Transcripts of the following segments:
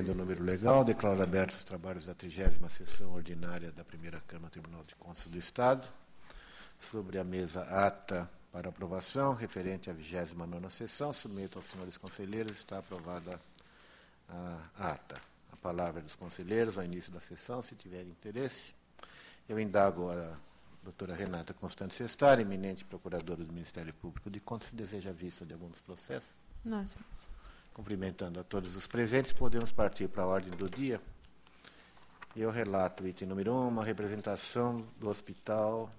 do número legal, declaro abertos os trabalhos da 30ª sessão ordinária da primeira Câmara do Tribunal de Contas do Estado. Sobre a mesa, ata para aprovação, referente à 29ª sessão, submeto aos senhores conselheiros, está aprovada a ata. A palavra dos conselheiros ao início da sessão, se tiverem interesse. Eu indago a doutora Renata Constante Sestari, eminente procuradora do Ministério Público de Contas, se deseja a vista de algum dos processos. Não, excelência. Cumprimentando a todos os presentes, podemos partir para a ordem do dia. Eu relato o item número 1, uma representação do Hospital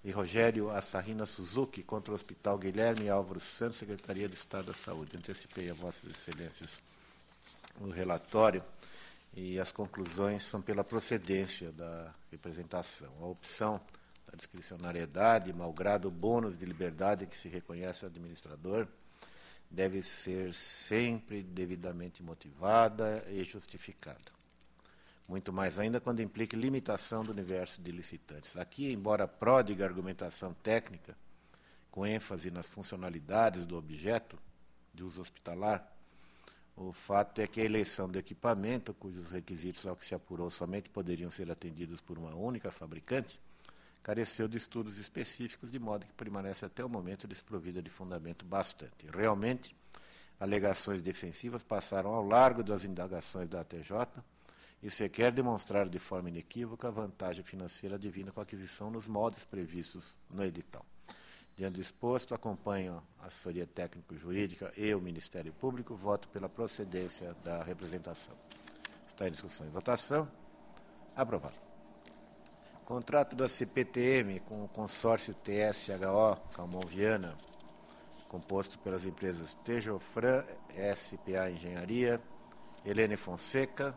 de Rogério Assarrina Suzuki contra o Hospital Guilherme Álvaro Santos, Secretaria de Estado da Saúde. Antecipei a vossas excelências o relatório e as conclusões são pela procedência da representação. A opção da discricionariedade, malgrado o bônus de liberdade que se reconhece ao administrador, deve ser sempre devidamente motivada e justificada. Muito mais ainda quando implique limitação do universo de licitantes. Aqui, embora pródiga argumentação técnica, com ênfase nas funcionalidades do objeto de uso hospitalar, o fato é que a eleição do equipamento, cujos requisitos, ao que se apurou, somente poderiam ser atendidos por uma única fabricante, careceu de estudos específicos, de modo que permanece até o momento desprovida de fundamento bastante. Realmente, alegações defensivas passaram ao largo das indagações da ATJ e sequer demonstraram de forma inequívoca a vantagem financeira advinda com a aquisição nos moldes previstos no edital. Diante do exposto, acompanho a assessoria técnico-jurídica e o Ministério Público, voto pela procedência da representação. Está em discussão e votação. Aprovado. Contrato da CPTM com o consórcio TSHO Calmon Viana, composto pelas empresas Tejofran, SPA Engenharia, Helene Fonseca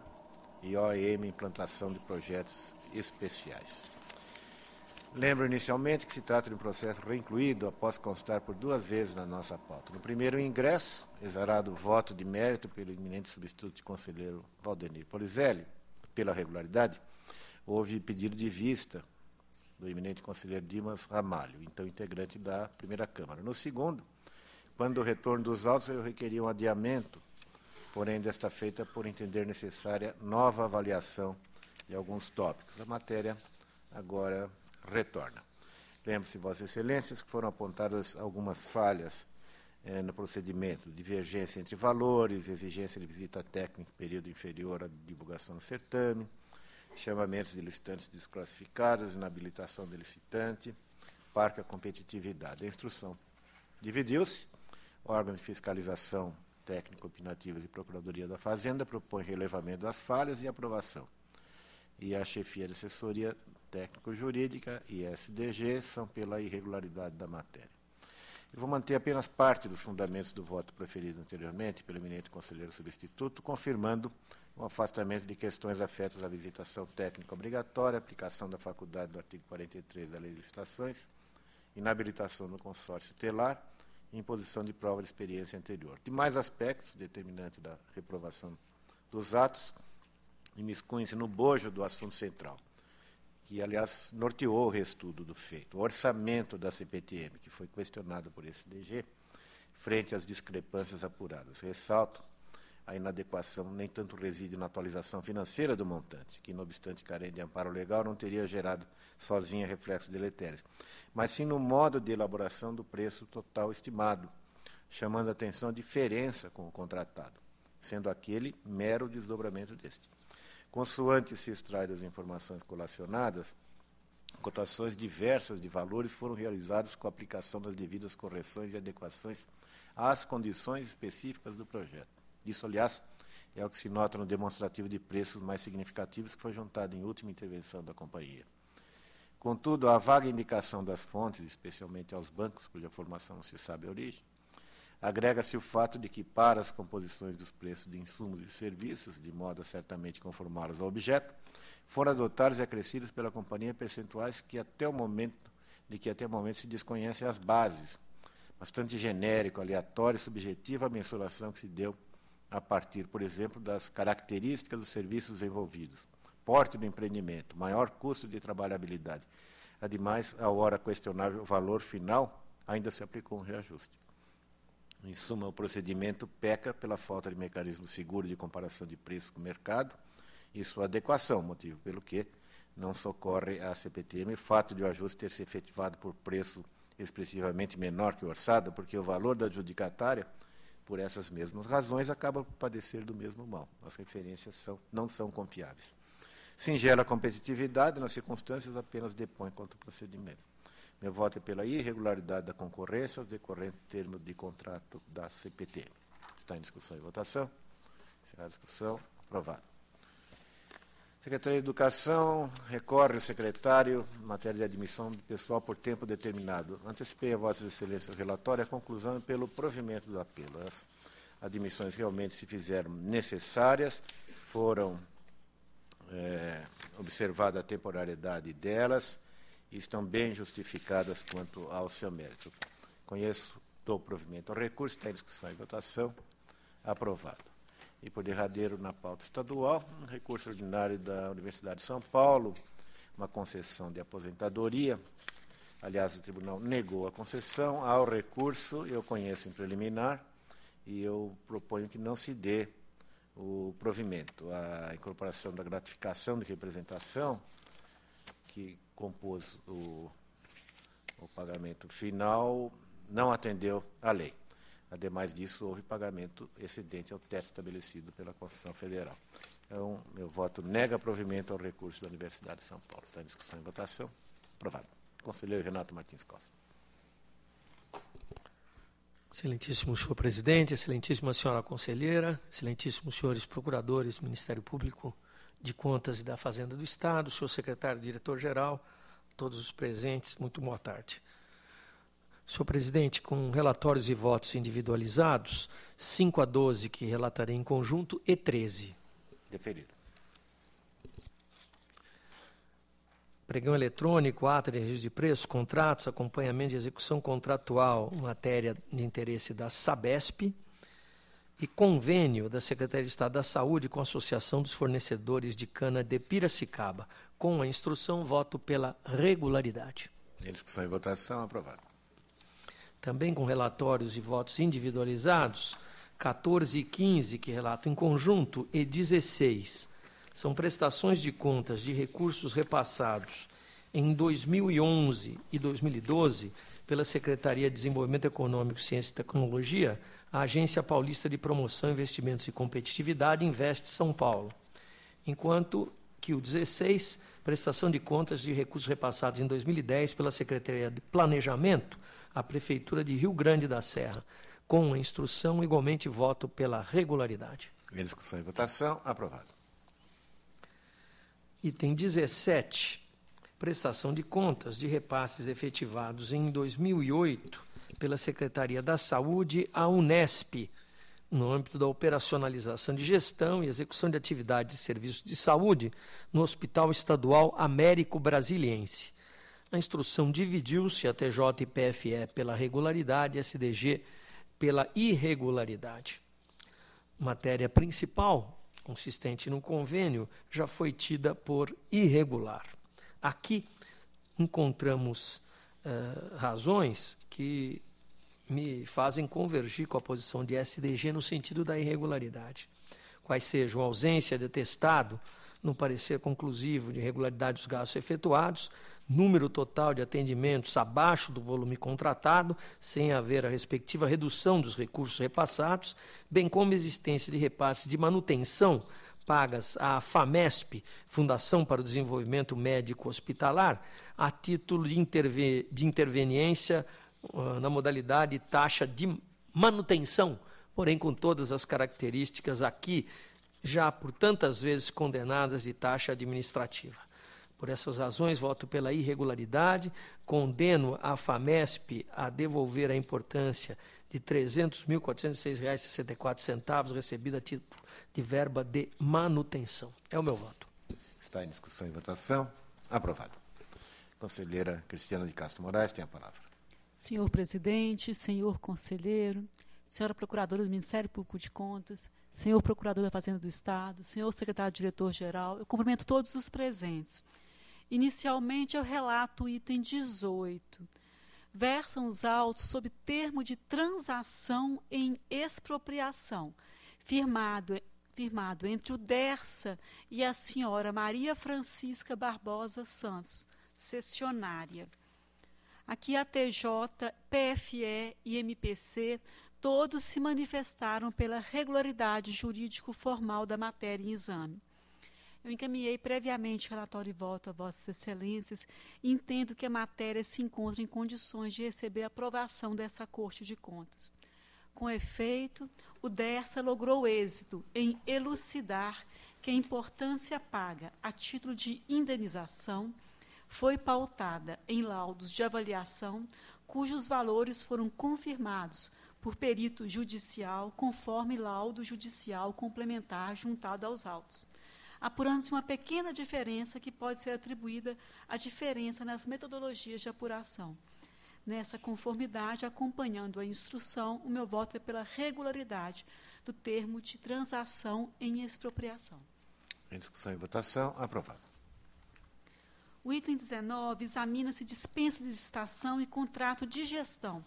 e OEM Implantação de Projetos Especiais. Lembro inicialmente que se trata de um processo reincluído após constar por 2 vezes na nossa pauta. No primeiro ingresso, exarado o voto de mérito pelo eminente substituto de conselheiro Valdenir Polizelli, pela regularidade, houve pedido de vista do eminente conselheiro Dimas Ramalho, então integrante da primeira Câmara. No segundo, quando do retorno dos autos, eu requeria um adiamento, porém desta feita por entender necessária nova avaliação de alguns tópicos. A matéria agora retorna. Lembre-se, Vossas Excelências, que foram apontadas algumas falhas no procedimento, divergência entre valores, exigência de visita técnica em período inferior à divulgação do certame, chamamentos de licitantes desclassificados, inabilitação de licitante, parca competitividade. A instrução dividiu-se, órgãos de fiscalização técnico-opinativas e Procuradoria da Fazenda propõe relevamento das falhas e aprovação. E a chefia de assessoria técnico-jurídica e SDG são pela irregularidade da matéria. Eu vou manter apenas parte dos fundamentos do voto proferido anteriormente pelo eminente conselheiro substituto, confirmando o afastamento de questões afetas à visitação técnica obrigatória, aplicação da faculdade do artigo 43 da Lei de Licitações, inabilitação do consórcio telar e imposição de prova de experiência anterior. Demais aspectos determinantes da reprovação dos atos imiscuem-se no bojo do assunto central, que, aliás, norteou o reestudo do feito. O orçamento da CPTM, que foi questionado por esse DG, frente às discrepâncias apuradas. Ressalto a inadequação nem tanto reside na atualização financeira do montante, que, não obstante carente de amparo legal, não teria gerado sozinha reflexos deletérios, mas sim no modo de elaboração do preço total estimado, chamando a atenção a diferença com o contratado, sendo aquele mero desdobramento deste. Consoante se extrai das informações colacionadas, cotações diversas de valores foram realizadas com a aplicação das devidas correções e adequações às condições específicas do projeto. Isso, aliás, é o que se nota no demonstrativo de preços mais significativos que foi juntado em última intervenção da companhia. Contudo, a vaga indicação das fontes, especialmente aos bancos, cuja formação não se sabe a origem, agrega-se o fato de que, para as composições dos preços de insumos e serviços, de modo a certamente conformá-los ao objeto, foram adotados e acrescidos pela companhia percentuais que até o momento se desconhecem as bases, bastante genérico, aleatório e subjetivo a mensuração que se deu a partir, por exemplo, das características dos serviços envolvidos, porte do empreendimento, maior custo de trabalhabilidade. Ademais, a hora questionável valor final, ainda se aplicou um reajuste. Em suma, o procedimento peca pela falta de mecanismo seguro de comparação de preços com o mercado e sua adequação, motivo pelo que não socorre a CPTM o fato de o ajuste ter se efetivado por preço expressivamente menor que o orçado, porque o valor da adjudicatária, por essas mesmas razões, acaba por padecer do mesmo mal. As referências não são confiáveis. Singela competitividade, nas circunstâncias, apenas depõe contra o procedimento. Meu voto é pela irregularidade da concorrência aos decorrentes termos de contrato da CPTM. Está em discussão e votação. Será a discussão. Aprovado. Secretaria de Educação, recorre o secretário em matéria de admissão de pessoal por tempo determinado. Antecipei a Vossas Excelências relatório, a conclusão pelo provimento do apelo. As admissões realmente se fizeram necessárias, foram observada a temporariedade delas e estão bem justificadas quanto ao seu mérito. Conheço, dou provimento ao recurso, está em discussão e votação. Aprovado. E por derradeiro, na pauta estadual, um recurso ordinário da Universidade de São Paulo, uma concessão de aposentadoria. Aliás, o tribunal negou a concessão. Ao recurso, eu conheço em preliminar e eu proponho que não se dê o provimento. A incorporação da gratificação de representação, que compôs o pagamento final, não atendeu à lei. Ademais disso, houve pagamento excedente ao teto estabelecido pela Constituição Federal. Então, meu voto nega provimento ao recurso da Universidade de São Paulo. Está em discussão e votação. Aprovado. Conselheiro Renato Martins Costa. Excelentíssimo senhor presidente, excelentíssima senhora conselheira, excelentíssimos senhores procuradores do Ministério Público de Contas e da Fazenda do Estado, senhor secretário diretor-geral, todos os presentes, muito boa tarde. Senhor presidente, com relatórios e votos individualizados, 5 a 12 que relatarei em conjunto e 13. Deferido. Pregão eletrônico, ata de registro de preços, contratos, acompanhamento de execução contratual, matéria de interesse da Sabesp, e convênio da Secretaria de Estado da Saúde com a Associação dos Fornecedores de Cana de Piracicaba. Com a instrução, voto pela regularidade. Em discussão e votação, aprovado. Também com relatórios e votos individualizados, 14 e 15, que relatam em conjunto, e 16. São prestações de contas de recursos repassados em 2011 e 2012 pela Secretaria de Desenvolvimento Econômico, Ciência e Tecnologia, a Agência Paulista de Promoção, Investimentos e Competitividade, Investe São Paulo. Enquanto que o 16, prestação de contas de recursos repassados em 2010 pela Secretaria de Planejamento, a Prefeitura de Rio Grande da Serra. Com a instrução, igualmente voto pela regularidade. Em discussão e votação, aprovado. Item 17, prestação de contas de repasses efetivados em 2008 pela Secretaria da Saúde à Unesp, no âmbito da operacionalização de gestão e execução de atividades de serviços de saúde no Hospital Estadual Américo Brasiliense. A instrução dividiu-se a TJ e PFE pela regularidade e a SDG pela irregularidade. Matéria principal, consistente no convênio, já foi tida por irregular. Aqui encontramos razões que me fazem convergir com a posição de SDG no sentido da irregularidade. Quais sejam a ausência de atestado no parecer conclusivo de irregularidade dos gastos efetuados, número total de atendimentos abaixo do volume contratado, sem haver a respectiva redução dos recursos repassados, bem como existência de repasses de manutenção pagas à FAMESP, Fundação para o Desenvolvimento Médico Hospitalar, a título de interveniência na modalidade taxa de manutenção, porém com todas as características aqui, já por tantas vezes condenadas de taxa administrativa. Por essas razões, voto pela irregularidade, condeno a FAMESP a devolver a importância de R$ 300.406,64 recebida a título de verba de manutenção. É o meu voto. Está em discussão e votação. Aprovado. Conselheira Cristiana de Castro Moraes tem a palavra. Senhor presidente, senhor conselheiro, senhora procuradora do Ministério Público de Contas, senhor procurador da Fazenda do Estado, senhor secretário-diretor-geral, eu cumprimento todos os presentes. Inicialmente, eu relato o item 18. versam os autos sob termo de transação em expropriação, firmado entre o Dersa e a senhora Maria Francisca Barbosa Santos, cessionária. Aqui a TJ, PFE e MPC, todos se manifestaram pela regularidade jurídico-formal da matéria em exame. Eu encaminhei previamente relatório e voto a Vossas Excelências e entendo que a matéria se encontra em condições de receber a aprovação dessa Corte de Contas. Com efeito, o Dersa logrou êxito em elucidar que a importância paga a título de indenização foi pautada em laudos de avaliação cujos valores foram confirmados por perito judicial conforme laudo judicial complementar juntado aos autos, apurando-se uma pequena diferença que pode ser atribuída à diferença nas metodologias de apuração. Nessa conformidade, acompanhando a instrução, o meu voto é pela regularidade do termo de transação em expropriação. Em discussão e votação, aprovado. O item 19 examina-se dispensa de licitação e contrato de gestão,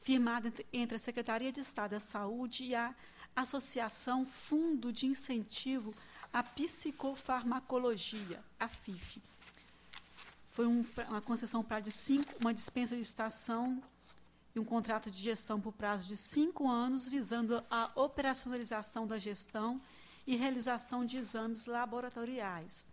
firmado entre a Secretaria de Estado da Saúde e a Associação Fundo de Incentivo à Psicofarmacologia, a FIF. Foi uma concessão para uma dispensa de licitação e um contrato de gestão por prazo de 5 anos, visando a operacionalização da gestão e realização de exames laboratoriais.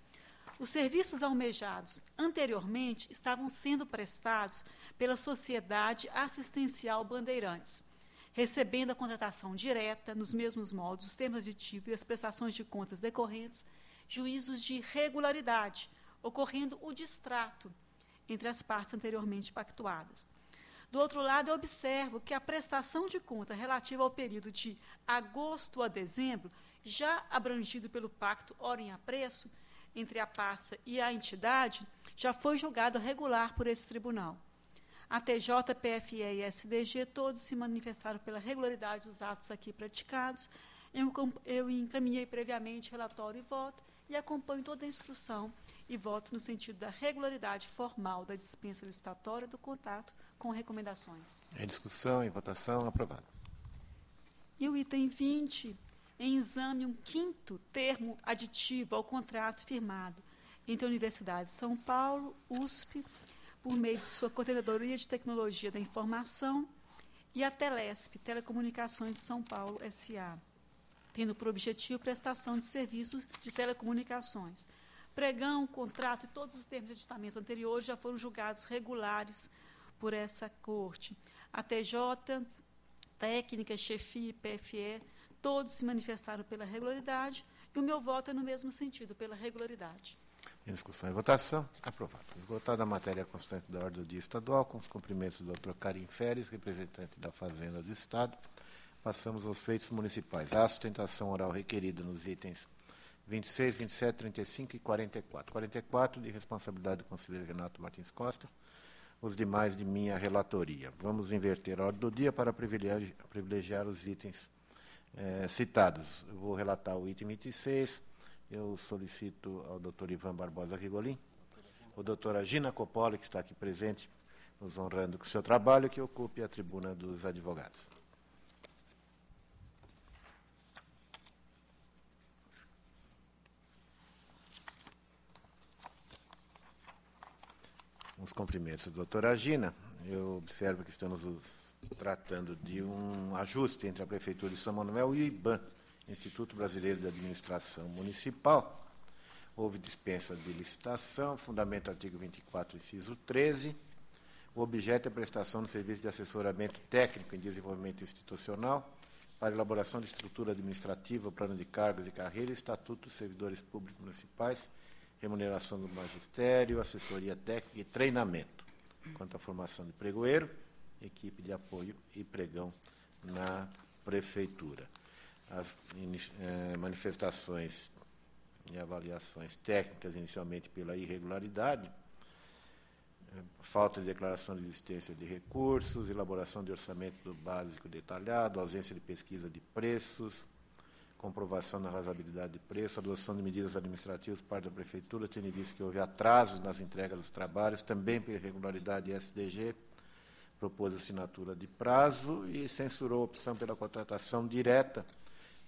Os serviços almejados anteriormente estavam sendo prestados pela Sociedade Assistencial Bandeirantes, recebendo a contratação direta, nos mesmos moldes, os termos aditivos e as prestações de contas decorrentes, juízos de regularidade, ocorrendo o distrato entre as partes anteriormente pactuadas. Do outro lado, eu observo que a prestação de conta relativa ao período de agosto a dezembro, já abrangido pelo pacto ordem a preço entre a pasta e a entidade, já foi julgada regular por esse tribunal. A TJ, PFE e SDG, todos se manifestaram pela regularidade dos atos aqui praticados. Eu encaminhei previamente relatório e voto e acompanho toda a instrução e voto no sentido da regularidade formal da dispensa licitatória do contrato com recomendações. Em discussão e votação, aprovado. E o item 20, em exame, um quinto termo aditivo ao contrato firmado entre a Universidade de São Paulo, USP, por meio de sua Coordenadoria de Tecnologia da Informação, e a Telesp, Telecomunicações de São Paulo, S.A., tendo por objetivo prestação de serviços de telecomunicações. Pregão, contrato e todos os termos de aditamentos anteriores já foram julgados regulares por essa Corte. A TJ, Técnica, Chefia e PFE, todos se manifestaram pela regularidade e o meu voto é no mesmo sentido, pela regularidade. Em discussão e votação, aprovado. Esgotada a matéria constante da ordem do dia estadual, com os cumprimentos do Dr. Karim Feres, representante da Fazenda do Estado, passamos aos feitos municipais. A sustentação oral requerida nos itens 26, 27, 35 e 44. 44, de responsabilidade do conselheiro Renato Martins Costa, os demais de minha relatoria. Vamos inverter a ordem do dia para privilegiar os itens citados. Eu vou relatar o item 26. Eu solicito ao doutor Ivan Barbosa Rigolin, o doutora Gina Coppola, que está aqui presente, nos honrando com o seu trabalho, que ocupe a tribuna dos advogados. Os cumprimentos da doutora Gina. Eu observo que estamos tratando de um ajuste entre a Prefeitura de São Manuel e o IBAN, Instituto Brasileiro de Administração Municipal. Houve dispensa de licitação, fundamento artigo 24, inciso 13. O objeto é a prestação de serviço de assessoramento técnico em desenvolvimento institucional para elaboração de estrutura administrativa, plano de cargos e carreira, estatuto dos servidores públicos municipais, remuneração do magistério, assessoria técnica e treinamento. Quanto à formação de pregoeiro, equipe de apoio e pregão na Prefeitura. As manifestações e avaliações técnicas, inicialmente pela irregularidade, falta de declaração de existência de recursos, elaboração de orçamento básico detalhado, ausência de pesquisa de preços, comprovação da razoabilidade de preço, adoção de medidas administrativas por parte da Prefeitura, tendo visto que houve atrasos nas entregas dos trabalhos, também por irregularidade SDG, propôs assinatura de prazo e censurou a opção pela contratação direta,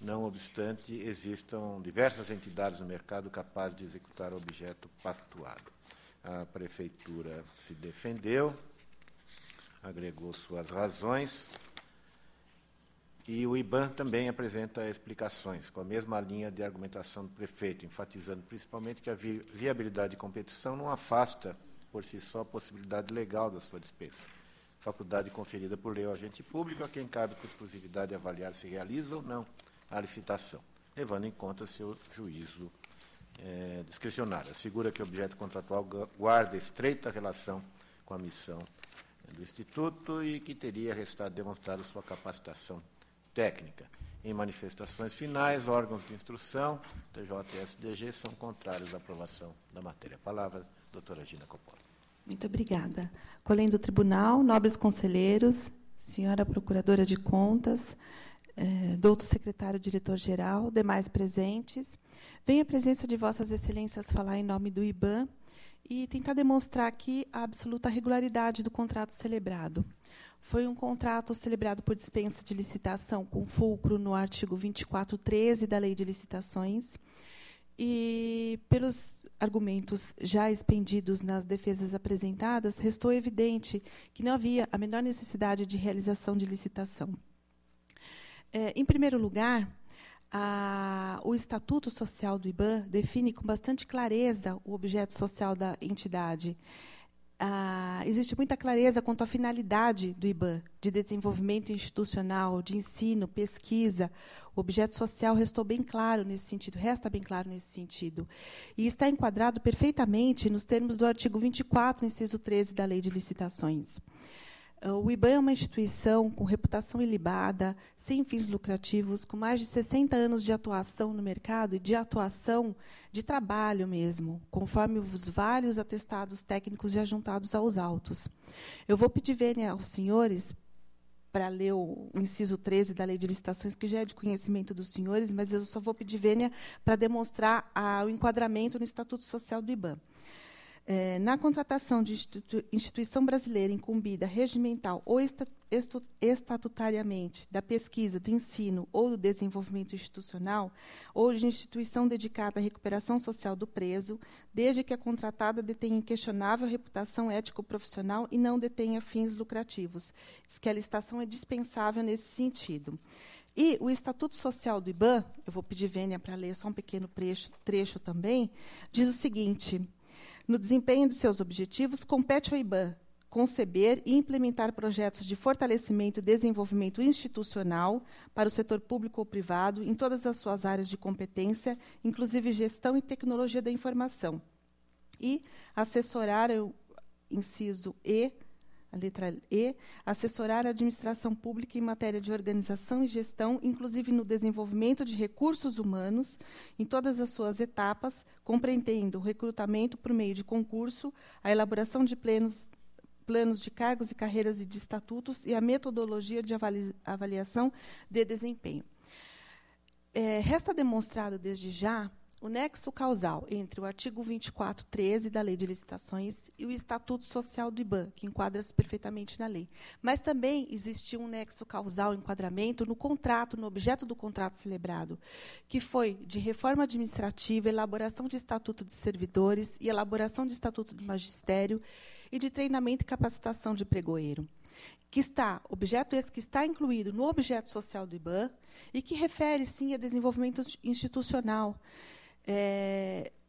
não obstante existam diversas entidades no mercado capazes de executar o objeto pactuado. A Prefeitura se defendeu, agregou suas razões, e o IBAN também apresenta explicações, com a mesma linha de argumentação do prefeito, enfatizando principalmente que a viabilidade de competição não afasta, por si só, a possibilidade legal da sua dispensa, faculdade conferida por lei ao agente público, a quem cabe com exclusividade avaliar se realiza ou não a licitação, levando em conta seu juízo discricionário. Assegura que o objeto contratual guarda estreita relação com a missão do Instituto e que teria restado demonstrado sua capacitação técnica. Em manifestações finais, órgãos de instrução, TJ e SDG, são contrários à aprovação da matéria. A palavra, doutora Gina Coppola. Muito obrigada. Colém do Tribunal, nobres conselheiros, senhora Procuradora de Contas, doutor secretário diretor-geral, demais presentes, venho à presença de Vossas Excelências falar em nome do IBAN e tentar demonstrar aqui a absoluta regularidade do contrato celebrado. Foi um contrato celebrado por dispensa de licitação com fulcro no artigo 24.13 da Lei de Licitações e, pelos argumentos já expendidos nas defesas apresentadas, restou evidente que não havia a menor necessidade de realização de licitação. Em primeiro lugar, o Estatuto Social do IBAN define com bastante clareza o objeto social da entidade. Existe muita clareza quanto à finalidade do IBAN, de desenvolvimento institucional, de ensino, pesquisa. O objeto social restou bem claro nesse sentido, resta bem claro nesse sentido. E está enquadrado perfeitamente nos termos do artigo 24, inciso 13 da Lei de Licitações. O IBAN é uma instituição com reputação ilibada, sem fins lucrativos, com mais de 60 anos de atuação no mercado e de atuação de trabalho mesmo, conforme os vários atestados técnicos já juntados aos autos. Eu vou pedir vênia aos senhores para ler o inciso 13 da Lei de Licitações, que já é de conhecimento dos senhores, mas eu só vou pedir vênia para demonstrar o enquadramento no Estatuto Social do IBAN. Na contratação de instituição brasileira incumbida regimental ou estatutariamente da pesquisa, do ensino ou do desenvolvimento institucional, ou de instituição dedicada à recuperação social do preso, desde que a contratada detenha inquestionável reputação ético-profissional e não detenha fins lucrativos. Diz que a licitação é dispensável nesse sentido. E o Estatuto Social do IBAN, eu vou pedir vênia para ler só um pequeno trecho também, diz o seguinte: no desempenho de seus objetivos, compete ao IBAN conceber e implementar projetos de fortalecimento e desenvolvimento institucional para o setor público ou privado em todas as suas áreas de competência, inclusive gestão e tecnologia da informação. E assessorar, inciso E, a letra E, assessorar a administração pública em matéria de organização e gestão, inclusive no desenvolvimento de recursos humanos, em todas as suas etapas, compreendendo o recrutamento por meio de concurso, a elaboração de planos de cargos e carreiras e de estatutos e a metodologia de avaliação de desempenho. Resta demonstrado desde já o nexo causal entre o artigo 24.13 da Lei de Licitações e o Estatuto Social do IBAN, que enquadra-se perfeitamente na lei. Mas também existiu um nexo causal, enquadramento, no contrato, no objeto do contrato celebrado, que foi de reforma administrativa, elaboração de estatuto de servidores e elaboração de estatuto do magistério e de treinamento e capacitação de pregoeiro. Objeto esse que está incluído no objeto social do IBAN e que refere, sim, a desenvolvimento institucional.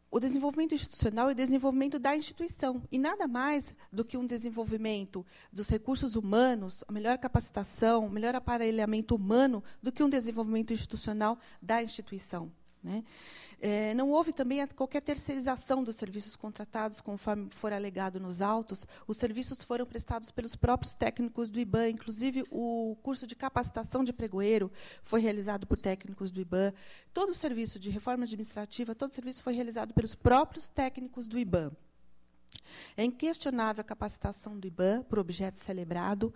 O desenvolvimento institucional e o desenvolvimento da instituição, e nada mais do que um desenvolvimento dos recursos humanos, a melhor capacitação, o melhor aparelhamento humano, do que um desenvolvimento institucional da instituição. Né? Não houve também qualquer terceirização dos serviços contratados, conforme for alegado nos autos. Os serviços foram prestados pelos próprios técnicos do IBAN, inclusive o curso de capacitação de pregoeiro foi realizado por técnicos do IBAN. Todo o serviço de reforma administrativa, todo o serviço foi realizado pelos próprios técnicos do IBAN. É inquestionável a capacitação do IBAN para o objeto celebrado.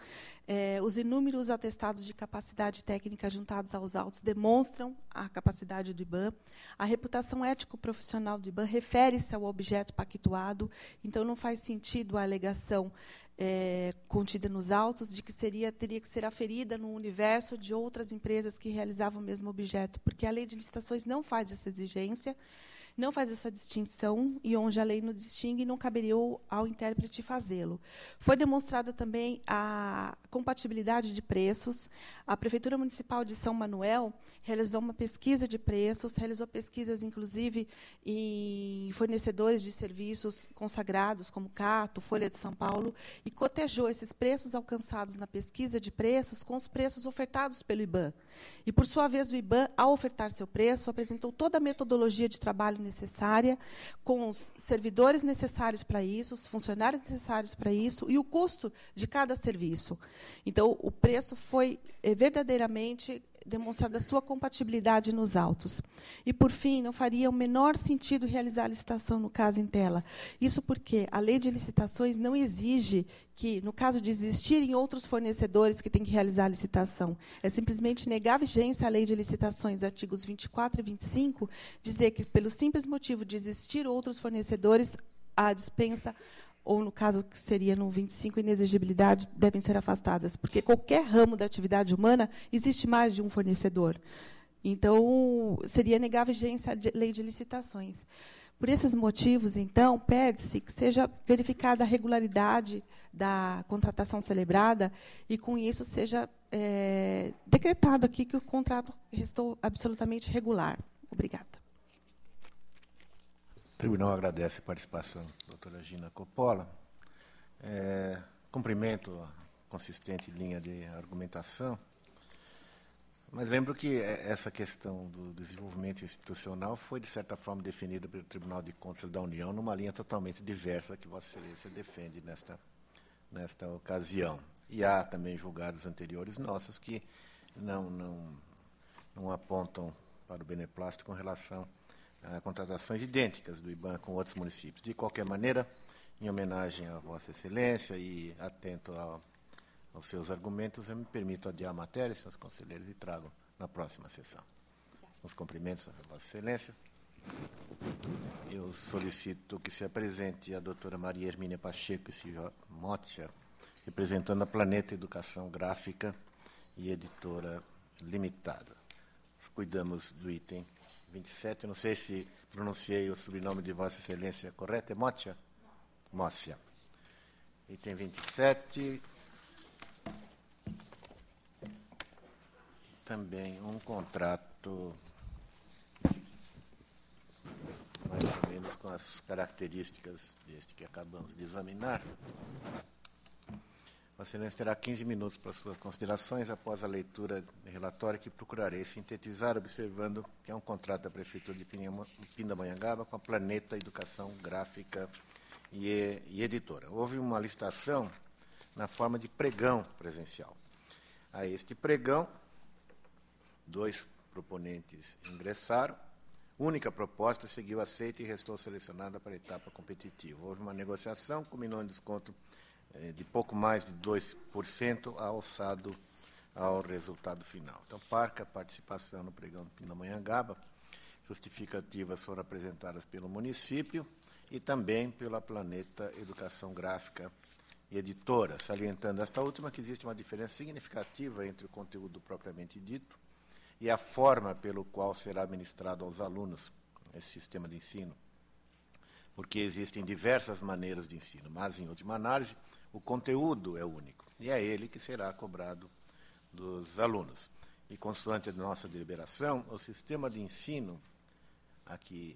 Os inúmeros atestados de capacidade técnica juntados aos autos demonstram a capacidade do IBAN. A reputação ético-profissional do IBAN refere-se ao objeto pactuado, então não faz sentido a alegação contida nos autos de que teria que ser aferida no universo de outras empresas que realizavam o mesmo objeto, porque a lei de licitações não faz essa exigência, não faz essa distinção, e onde a lei não distingue, não caberia ao intérprete fazê-lo. Foi demonstrada também a compatibilidade de preços. A Prefeitura Municipal de São Manuel realizou uma pesquisa de preços, realizou pesquisas, inclusive, em fornecedores de serviços consagrados, como Cato, Folha de São Paulo, e cotejou esses preços alcançados na pesquisa de preços com os preços ofertados pelo IBAN. E, por sua vez, o IBAN, ao ofertar seu preço, apresentou toda a metodologia de trabalho necessária, com os servidores necessários para isso, os funcionários necessários para isso e o custo de cada serviço. Então, o preço foi verdadeiramente demonstrada a sua compatibilidade nos autos. E, por fim, não faria o menor sentido realizar a licitação no caso em tela. Isso porque a lei de licitações não exige que, no caso de existirem outros fornecedores que têm que realizar a licitação, é simplesmente negar a vigência à lei de licitações, artigos 24 e 25, dizer que, pelo simples motivo de existir outros fornecedores, a dispensa, ou, no caso que seria no 25, inexigibilidade, devem ser afastadas, porque qualquer ramo da atividade humana existe mais de um fornecedor. Então, seria negar a vigência à lei de licitações. Por esses motivos, então, pede-se que seja verificada a regularidade da contratação celebrada e, com isso, seja decretado aqui que o contrato restou absolutamente regular. Obrigada. O tribunal agradece a participação da doutora Gina Coppola. Cumprimento a consistente linha de argumentação, mas lembro que essa questão do desenvolvimento institucional foi, de certa forma, definida pelo Tribunal de Contas da União numa linha totalmente diversa que Vossa Excelência defende nesta ocasião. E há também julgados anteriores nossos que não apontam para o beneplácito com relação a contratações idênticas do IBAN com outros municípios. De qualquer maneira, em homenagem a Vossa Excelência e atento aos seus argumentos, eu me permito adiar a matéria, senhores conselheiros, e trago na próxima sessão. Os cumprimentos a Vossa Excelência. Eu solicito que se apresente a doutora Maria Hermínia Pacheco e Silvia Motia, representando a Planeta Educação Gráfica e Editora Limitada. Cuidamos do item 27, eu não sei se pronunciei o sobrenome de Vossa Excelência correto, é Motia? Mócia. Item 27. Também um contrato, mais ou menos com as características deste que acabamos de examinar. Vossa Excelência terá 15 minutos para suas considerações após a leitura do relatório, que procurarei sintetizar, observando que é um contrato da Prefeitura de Pindamonhangaba com a Planeta Educação Gráfica e Editora. Houve uma licitação na forma de pregão presencial. A este pregão, 2 proponentes ingressaram. Única proposta seguiu aceita e restou selecionada para a etapa competitiva. Houve uma negociação, culminou em desconto de pouco mais de 2%, alçado ao resultado final. Então, parca a participação no pregão do Pindamonhangaba. Justificativas foram apresentadas pelo município e também pela Planeta Educação Gráfica e Editora, salientando esta última que existe uma diferença significativa entre o conteúdo propriamente dito e a forma pelo qual será ministrado aos alunos esse sistema de ensino, porque existem diversas maneiras de ensino, mas, em última análise, o conteúdo é único, e é ele que será cobrado dos alunos. E, consoante a nossa deliberação, o sistema de ensino a que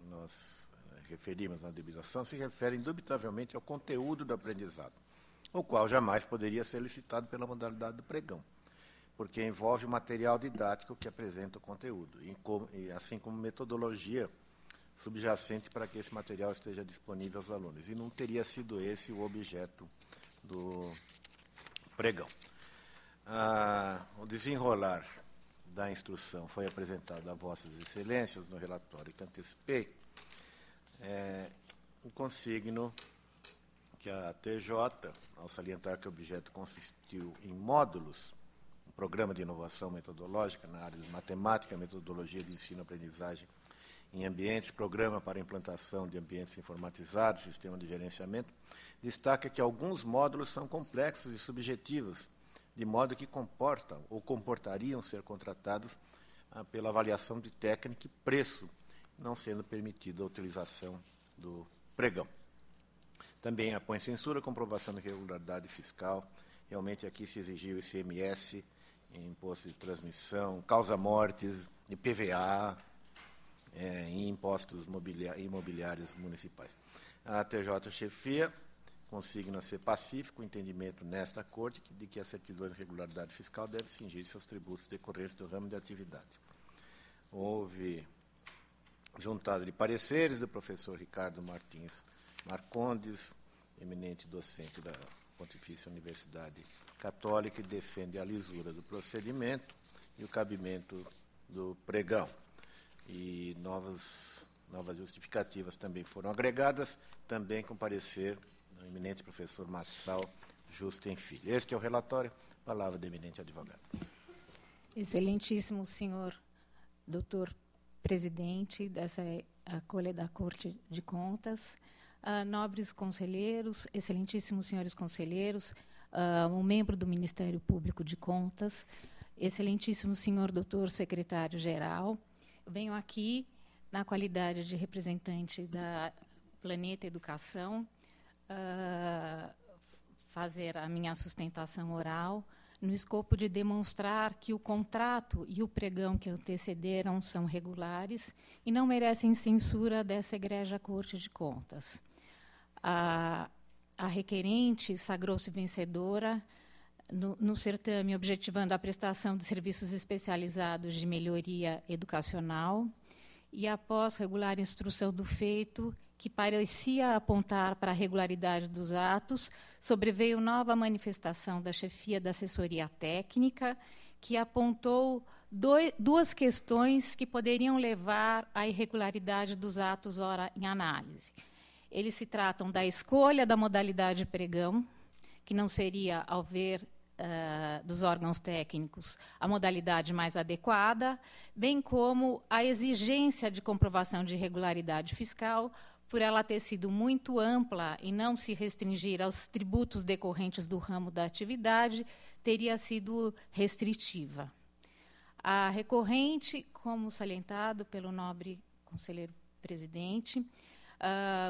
nós referimos na deliberação se refere indubitavelmente ao conteúdo do aprendizado, o qual jamais poderia ser licitado pela modalidade do pregão, porque envolve o material didático que apresenta o conteúdo, assim como metodologia subjacente para que esse material esteja disponível aos alunos. E não teria sido esse o objeto do pregão. O desenrolar da instrução foi apresentado a Vossas Excelências no relatório que antecipei. O consigno que a TJ, ao salientar que o objeto consistiu em módulos, um programa de inovação metodológica na área de matemática, metodologia de ensino-aprendizagem em ambientes, programa para implantação de ambientes informatizados, sistema de gerenciamento, destaca que alguns módulos são complexos e subjetivos, de modo que comportam ou comportariam ser contratados pela avaliação de técnica e preço, não sendo permitida a utilização do pregão. Também apõe censura, comprovação de irregularidade fiscal. Realmente aqui se exigiu ICMS, imposto de transmissão, causa-mortes, IPVA, e impostos imobiliários municipais. A TJ chefia consigna ser pacífico o entendimento nesta Corte de que a certidão de regularidade fiscal deve cingir-se aos tributos decorrentes do ramo de atividade. Houve juntada de pareceres do professor Ricardo Martins Marcondes, eminente docente da Pontifícia Universidade Católica, e defende a lisura do procedimento e o cabimento do pregão. E novas justificativas também foram agregadas, também com parecer do eminente professor Marçal Justen Filho. Este é o relatório. Palavra do eminente advogado. Excelentíssimo senhor doutor presidente dessa acolha da Corte de Contas, nobres conselheiros, excelentíssimos senhores conselheiros, um membro do Ministério Público de Contas, excelentíssimo senhor doutor secretário-geral, venho aqui na qualidade de representante da Planeta Educação, fazer a minha sustentação oral, no escopo de demonstrar que o contrato e o pregão que antecederam são regulares e não merecem censura dessa egrégia Corte de Contas. A requerente sagrou-se vencedora no certame, objetivando a prestação de serviços especializados de melhoria educacional, e após regular instrução do feito, que parecia apontar para a regularidade dos atos, sobreveio nova manifestação da chefia da assessoria técnica, que apontou duas questões que poderiam levar à irregularidade dos atos ora em análise. Eles se tratam da escolha da modalidade pregão, que não seria, ao ver dos órgãos técnicos, a modalidade mais adequada, bem como a exigência de comprovação de irregularidade fiscal, por ela ter sido muito ampla e não se restringir aos tributos decorrentes do ramo da atividade, teria sido restritiva. A recorrente, como salientado pelo nobre conselheiro presidente,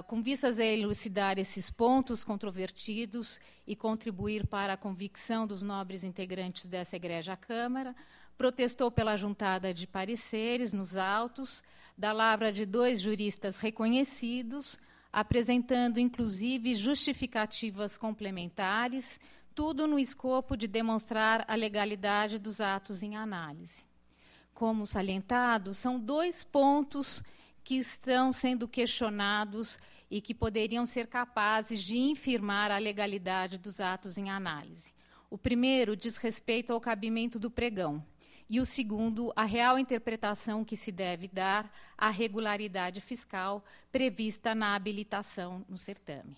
com vistas a elucidar esses pontos controvertidos e contribuir para a convicção dos nobres integrantes dessa egrégia Câmara, protestou pela juntada de pareceres nos autos, da lavra de 2 juristas reconhecidos, apresentando, inclusive, justificativas complementares, tudo no escopo de demonstrar a legalidade dos atos em análise. Como salientado, são 2 pontos que estão sendo questionados e que poderiam ser capazes de infirmar a legalidade dos atos em análise. O primeiro diz respeito ao cabimento do pregão, e o segundo, a real interpretação que se deve dar à regularidade fiscal prevista na habilitação no certame.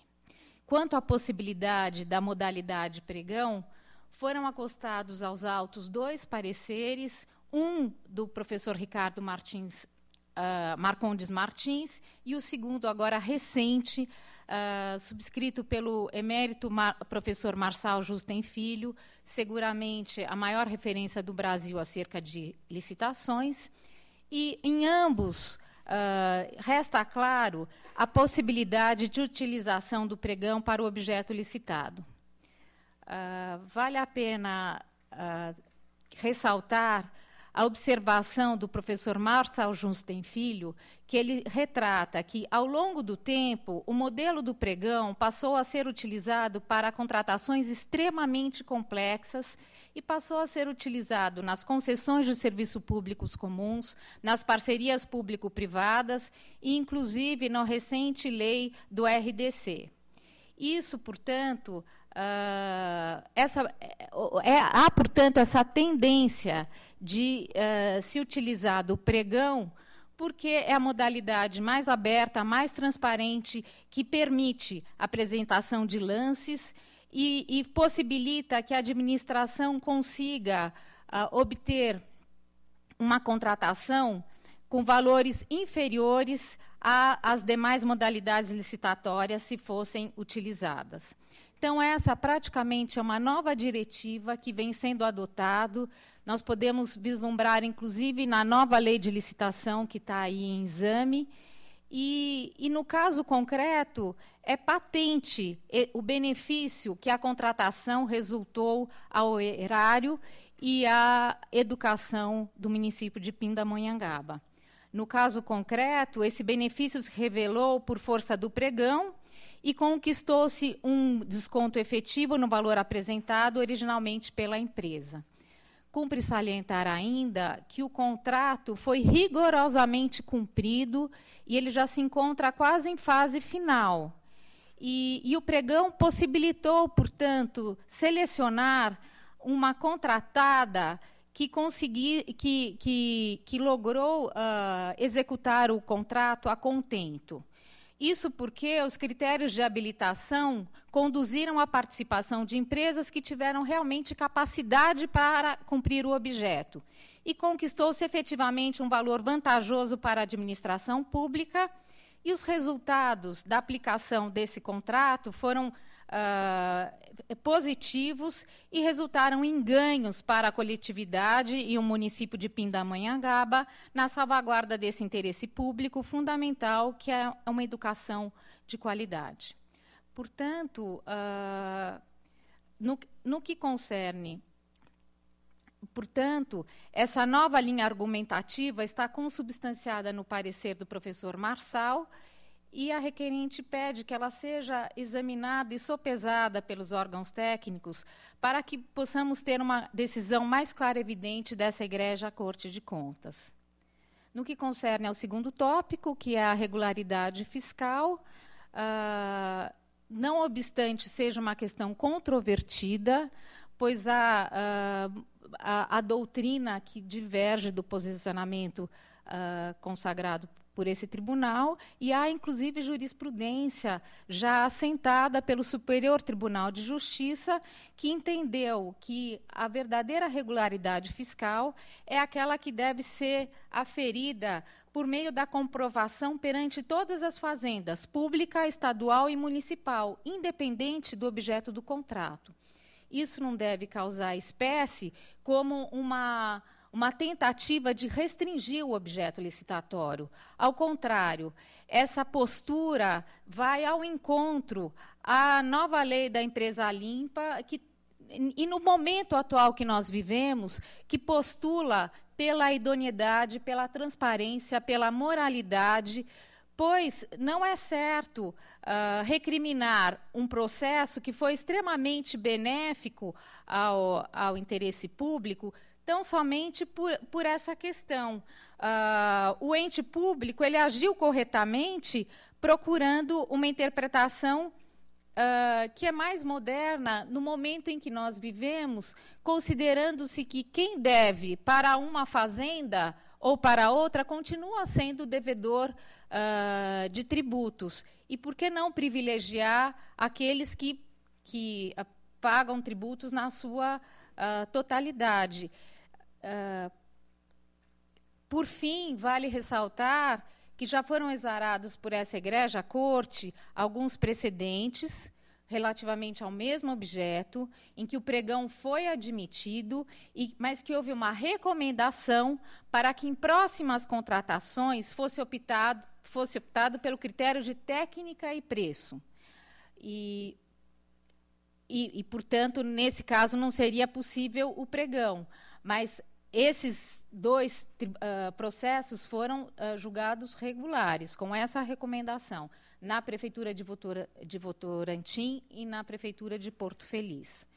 Quanto à possibilidade da modalidade pregão, foram acostados aos autos 2 pareceres, um do professor Ricardo Marcondes Martins, e o segundo, agora recente, subscrito pelo emérito professor Marçal Justen Filho, seguramente a maior referência do Brasil acerca de licitações, e em ambos resta claro a possibilidade de utilização do pregão para o objeto licitado. Vale a pena ressaltar a observação do professor Marçal Justen Filho, que ele retrata que, ao longo do tempo, o modelo do pregão passou a ser utilizado para contratações extremamente complexas e passou a ser utilizado nas concessões de serviços públicos comuns, nas parcerias público-privadas e, inclusive, na recente lei do RDC. Isso, portanto, há, portanto, essa tendência de se utilizar do pregão porque é a modalidade mais aberta, mais transparente, que permite a apresentação de lances e possibilita que a administração consiga obter uma contratação com valores inferiores às demais modalidades licitatórias, se fossem utilizadas. Então, essa praticamente é uma nova diretiva que vem sendo adotado. Nós podemos vislumbrar, inclusive, na nova lei de licitação, que está aí em exame. E, no caso concreto, é patente o benefício que a contratação resultou ao erário e à educação do município de Pindamonhangaba. No caso concreto, esse benefício se revelou por força do pregão e conquistou-se um desconto efetivo no valor apresentado originalmente pela empresa. Cumpre salientar ainda que o contrato foi rigorosamente cumprido e ele já se encontra quase em fase final. E o pregão possibilitou, portanto, selecionar uma contratada que logrou executar o contrato a contento. Isso porque os critérios de habilitação conduziram à participação de empresas que tiveram realmente capacidade para cumprir o objeto. E conquistou-se efetivamente um valor vantajoso para a administração pública, e os resultados da aplicação desse contrato foram positivos e resultaram em ganhos para a coletividade e o município de Pindamonhangaba na salvaguarda desse interesse público fundamental, que é uma educação de qualidade. Portanto, no que concerne, essa nova linha argumentativa está consubstanciada no parecer do professor Marçal, e a requerente pede que ela seja examinada e sopesada pelos órgãos técnicos para que possamos ter uma decisão mais clara e evidente dessa egrégia Corte de Contas. No que concerne ao segundo tópico, que é a regularidade fiscal, não obstante seja uma questão controvertida, pois a doutrina que diverge do posicionamento consagrado por esse tribunal, e há, inclusive, jurisprudência já assentada pelo Superior Tribunal de Justiça, que entendeu que a verdadeira regularidade fiscal é aquela que deve ser aferida por meio da comprovação perante todas as fazendas, pública, estadual e municipal, independente do objeto do contrato. Isso não deve causar espécie como uma tentativa de restringir o objeto licitatório. Ao contrário, essa postura vai ao encontro à nova lei da empresa limpa, e no momento atual que nós vivemos, que postula pela idoneidade, pela transparência, pela moralidade, pois não é certo recriminar um processo que foi extremamente benéfico ao interesse público, tão somente por essa questão. O ente público ele agiu corretamente, procurando uma interpretação que é mais moderna no momento em que nós vivemos, considerando-se que quem deve para uma fazenda ou para outra continua sendo devedor de tributos. E por que não privilegiar aqueles que pagam tributos na sua totalidade? Por fim, vale ressaltar que já foram exarados por essa egrégia corte alguns precedentes relativamente ao mesmo objeto, em que o pregão foi admitido, mas que houve uma recomendação para que em próximas contratações fosse optado pelo critério de técnica e preço. E, portanto, nesse caso, não seria possível o pregão, mas esses dois processos foram julgados regulares, com essa recomendação, na Prefeitura de Votorantim e na Prefeitura de Porto Feliz.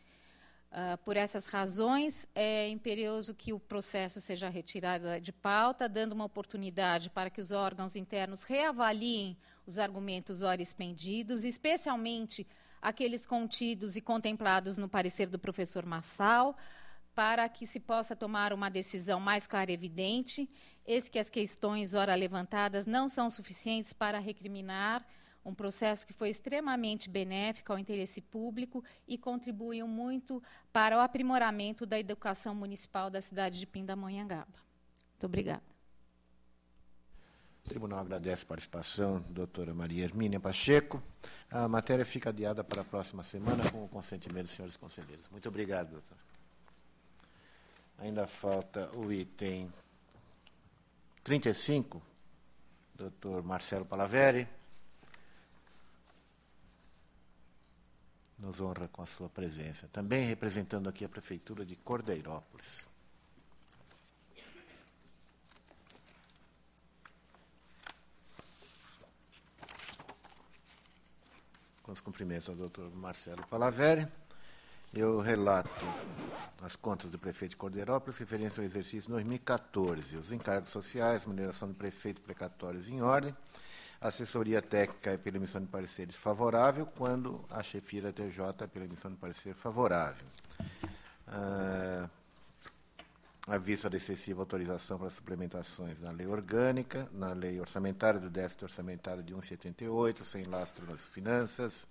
Por essas razões, é imperioso que o processo seja retirado de pauta, dando uma oportunidade para que os órgãos internos reavaliem os argumentos ora expendidos, especialmente aqueles contidos e contemplados no parecer do professor Marçal, para que se possa tomar uma decisão mais clara e evidente, Eis que as questões ora levantadas não são suficientes para recriminar um processo que foi extremamente benéfico ao interesse público e contribuiu muito para o aprimoramento da educação municipal da cidade de Pindamonhangaba. Muito obrigada. O tribunal agradece a participação da doutora Maria Hermínia Pacheco. A matéria fica adiada para a próxima semana com o consentimento dos senhores conselheiros. Muito obrigado, doutora. Ainda falta o item 35, doutor Marcelo Palaveri. Nos honra com a sua presença. Também representando aqui a Prefeitura de Cordeirópolis. Com os cumprimentos ao doutor Marcelo Palaveri, eu relato as contas do prefeito de Cordeirópolis referentes ao exercício 2014, os encargos sociais, remuneração do prefeito, precatórios em ordem, assessoria técnica pela emissão de pareceres favorável, quando a chefia da TJ pela emissão de parecer favorável. À vista da excessiva autorização para suplementações na lei orgânica, na lei orçamentária do déficit orçamentário de 1,78, sem lastro nas finanças,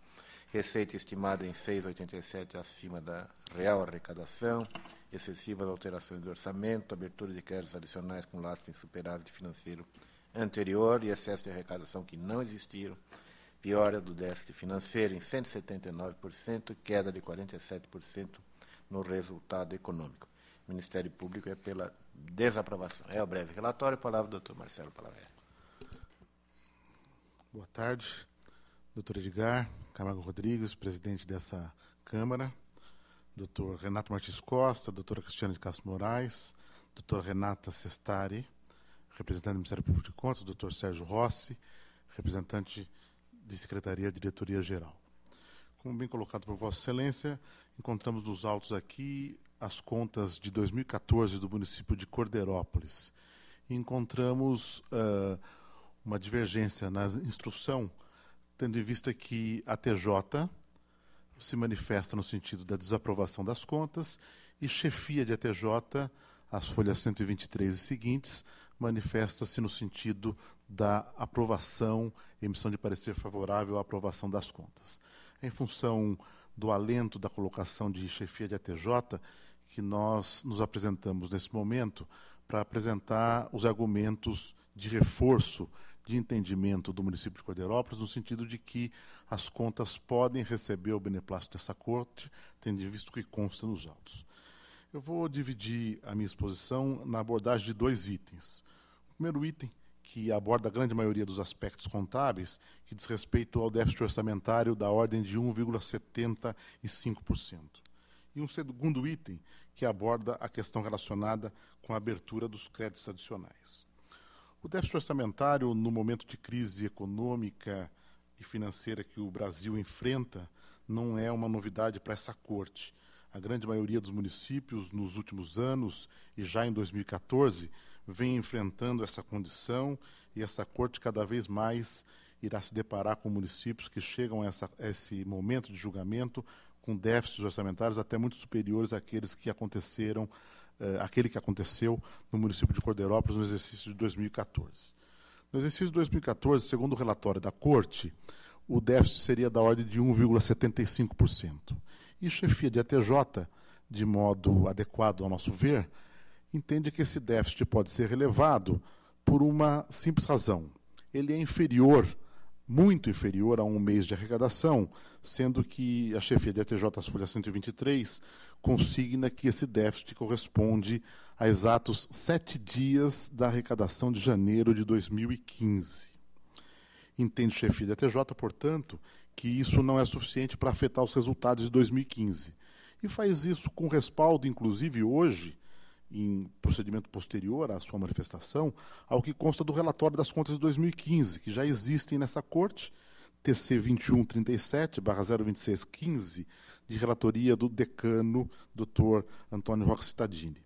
receita estimada em 6,87 acima da real arrecadação, excessivas alterações do orçamento, abertura de créditos adicionais com lastro em superávit financeiro anterior e excesso de arrecadação que não existiram, piora do déficit financeiro em 179% e queda de 47% no resultado econômico. O Ministério Público é pela desaprovação. É o breve relatório. A palavra do doutor Marcelo Palaveri. Boa tarde, doutor Edgar Camargo Rodrigues, presidente dessa Câmara, doutor Renato Martins Costa, doutora Cristiane de Castro Moraes, doutora Renata Sestari, representante do Ministério Público de Contas, doutor Sérgio Rossi, representante de Secretaria e Diretoria Geral. Como bem colocado por Vossa Excelência, encontramos nos autos aqui as contas de 2014 do município de Cordeirópolis. E encontramos uma divergência na instrução, tendo em vista que a TJ se manifesta no sentido da desaprovação das contas e chefia de ATJ, as folhas 123 e seguintes, manifesta-se no sentido da aprovação, emissão de parecer favorável à aprovação das contas. Em função do alento da colocação de chefia de ATJ, que nós nos apresentamos nesse momento para apresentar os argumentos de reforço de entendimento do município de Cordeirópolis, no sentido de que as contas podem receber o beneplácito dessa corte, tendo em vista o que consta nos autos. Eu vou dividir a minha exposição na abordagem de 2 itens. O primeiro item, que aborda a grande maioria dos aspectos contábeis, que diz respeito ao déficit orçamentário da ordem de 1,75%. E um segundo item, que aborda a questão relacionada com a abertura dos créditos adicionais. O déficit orçamentário, no momento de crise econômica e financeira que o Brasil enfrenta, não é uma novidade para essa corte. A grande maioria dos municípios, nos últimos anos, e já em 2014, vem enfrentando essa condição, e essa corte cada vez mais irá se deparar com municípios que chegam a esse momento de julgamento com déficits orçamentários até muito superiores àqueles que aconteceram, aquele que aconteceu no município de Cordeirópolis no exercício de 2014. No exercício de 2014, segundo o relatório da Corte, o déficit seria da ordem de 1,75%. E chefia de ATJ, de modo adequado ao nosso ver, entende que esse déficit pode ser relevado por uma simples razão. Ele é inferior, muito inferior a um mês de arrecadação, sendo que a chefia de ATJ, as folhas 123, consigna que esse déficit corresponde a exatos 7 dias da arrecadação de janeiro de 2015. Entende chefia de ATJ, portanto, que isso não é suficiente para afetar os resultados de 2015. E faz isso com respaldo, inclusive hoje, em procedimento posterior à sua manifestação, ao que consta do relatório das contas de 2015, que já existem nessa corte, TC 2137/02615, de relatoria do decano, Dr. Antônio Roque Cittadini.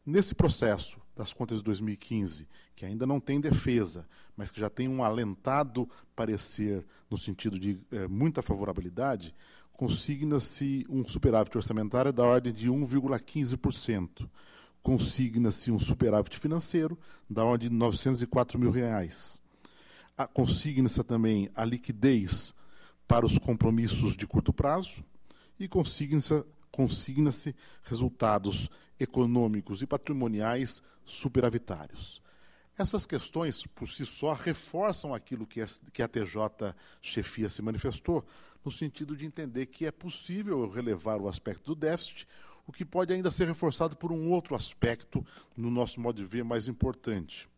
Nesse processo das contas de 2015, que ainda não tem defesa, mas que já tem um alentado parecer no sentido de muita favorabilidade, consigna-se um superávit orçamentário da ordem de 1,15%, consigna-se um superávit financeiro da ordem de R$ 904 mil. Consigna-se também a liquidez para os compromissos de curto prazo e consigna-se resultados econômicos e patrimoniais superavitários. Essas questões, por si só, reforçam aquilo que a TJ Chefia se manifestou, no sentido de entender que é possível relevar o aspecto do déficit, o que pode ainda ser reforçado por um outro aspecto, no nosso modo de ver, mais importante.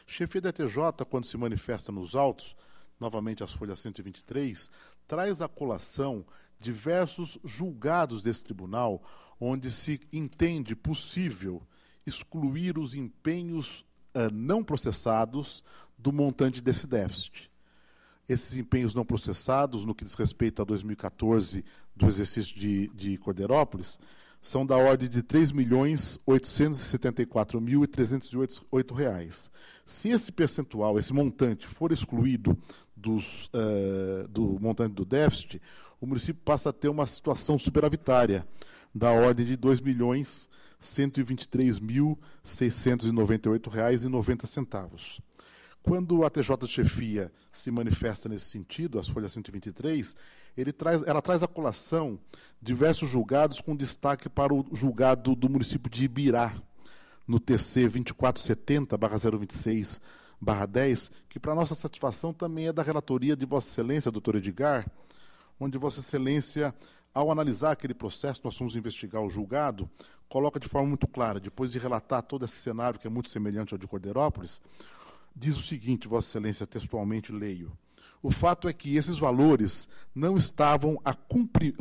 Chefia da TJ, quando se manifesta nos autos, novamente as folhas 123, traz à colação diversos julgados desse tribunal, onde se entende possível excluir os empenhos não processados do montante desse déficit. Esses empenhos não processados, no que diz respeito a 2014 do exercício de Cordeirópolis, são da ordem de R$ 3.874.308. Se esse percentual, esse montante, for excluído do montante do déficit, o município passa a ter uma situação superavitária da ordem de R$ 2.123.698,90. Quando a TJ Chefia se manifesta nesse sentido, as folhas 123, ela traz à colação diversos julgados, com destaque para o julgado do município de Ibirá, no TC 2470/026/10, que, para nossa satisfação, também é da relatoria de Vossa Excelência, doutor Edgar, onde Vossa Excelência, ao analisar aquele processo, nós fomos investigar o julgado, coloca de forma muito clara, depois de relatar todo esse cenário, que é muito semelhante ao de Cordeirópolis, diz o seguinte, Vossa Excelência, textualmente leio: o fato é que esses valores não estavam a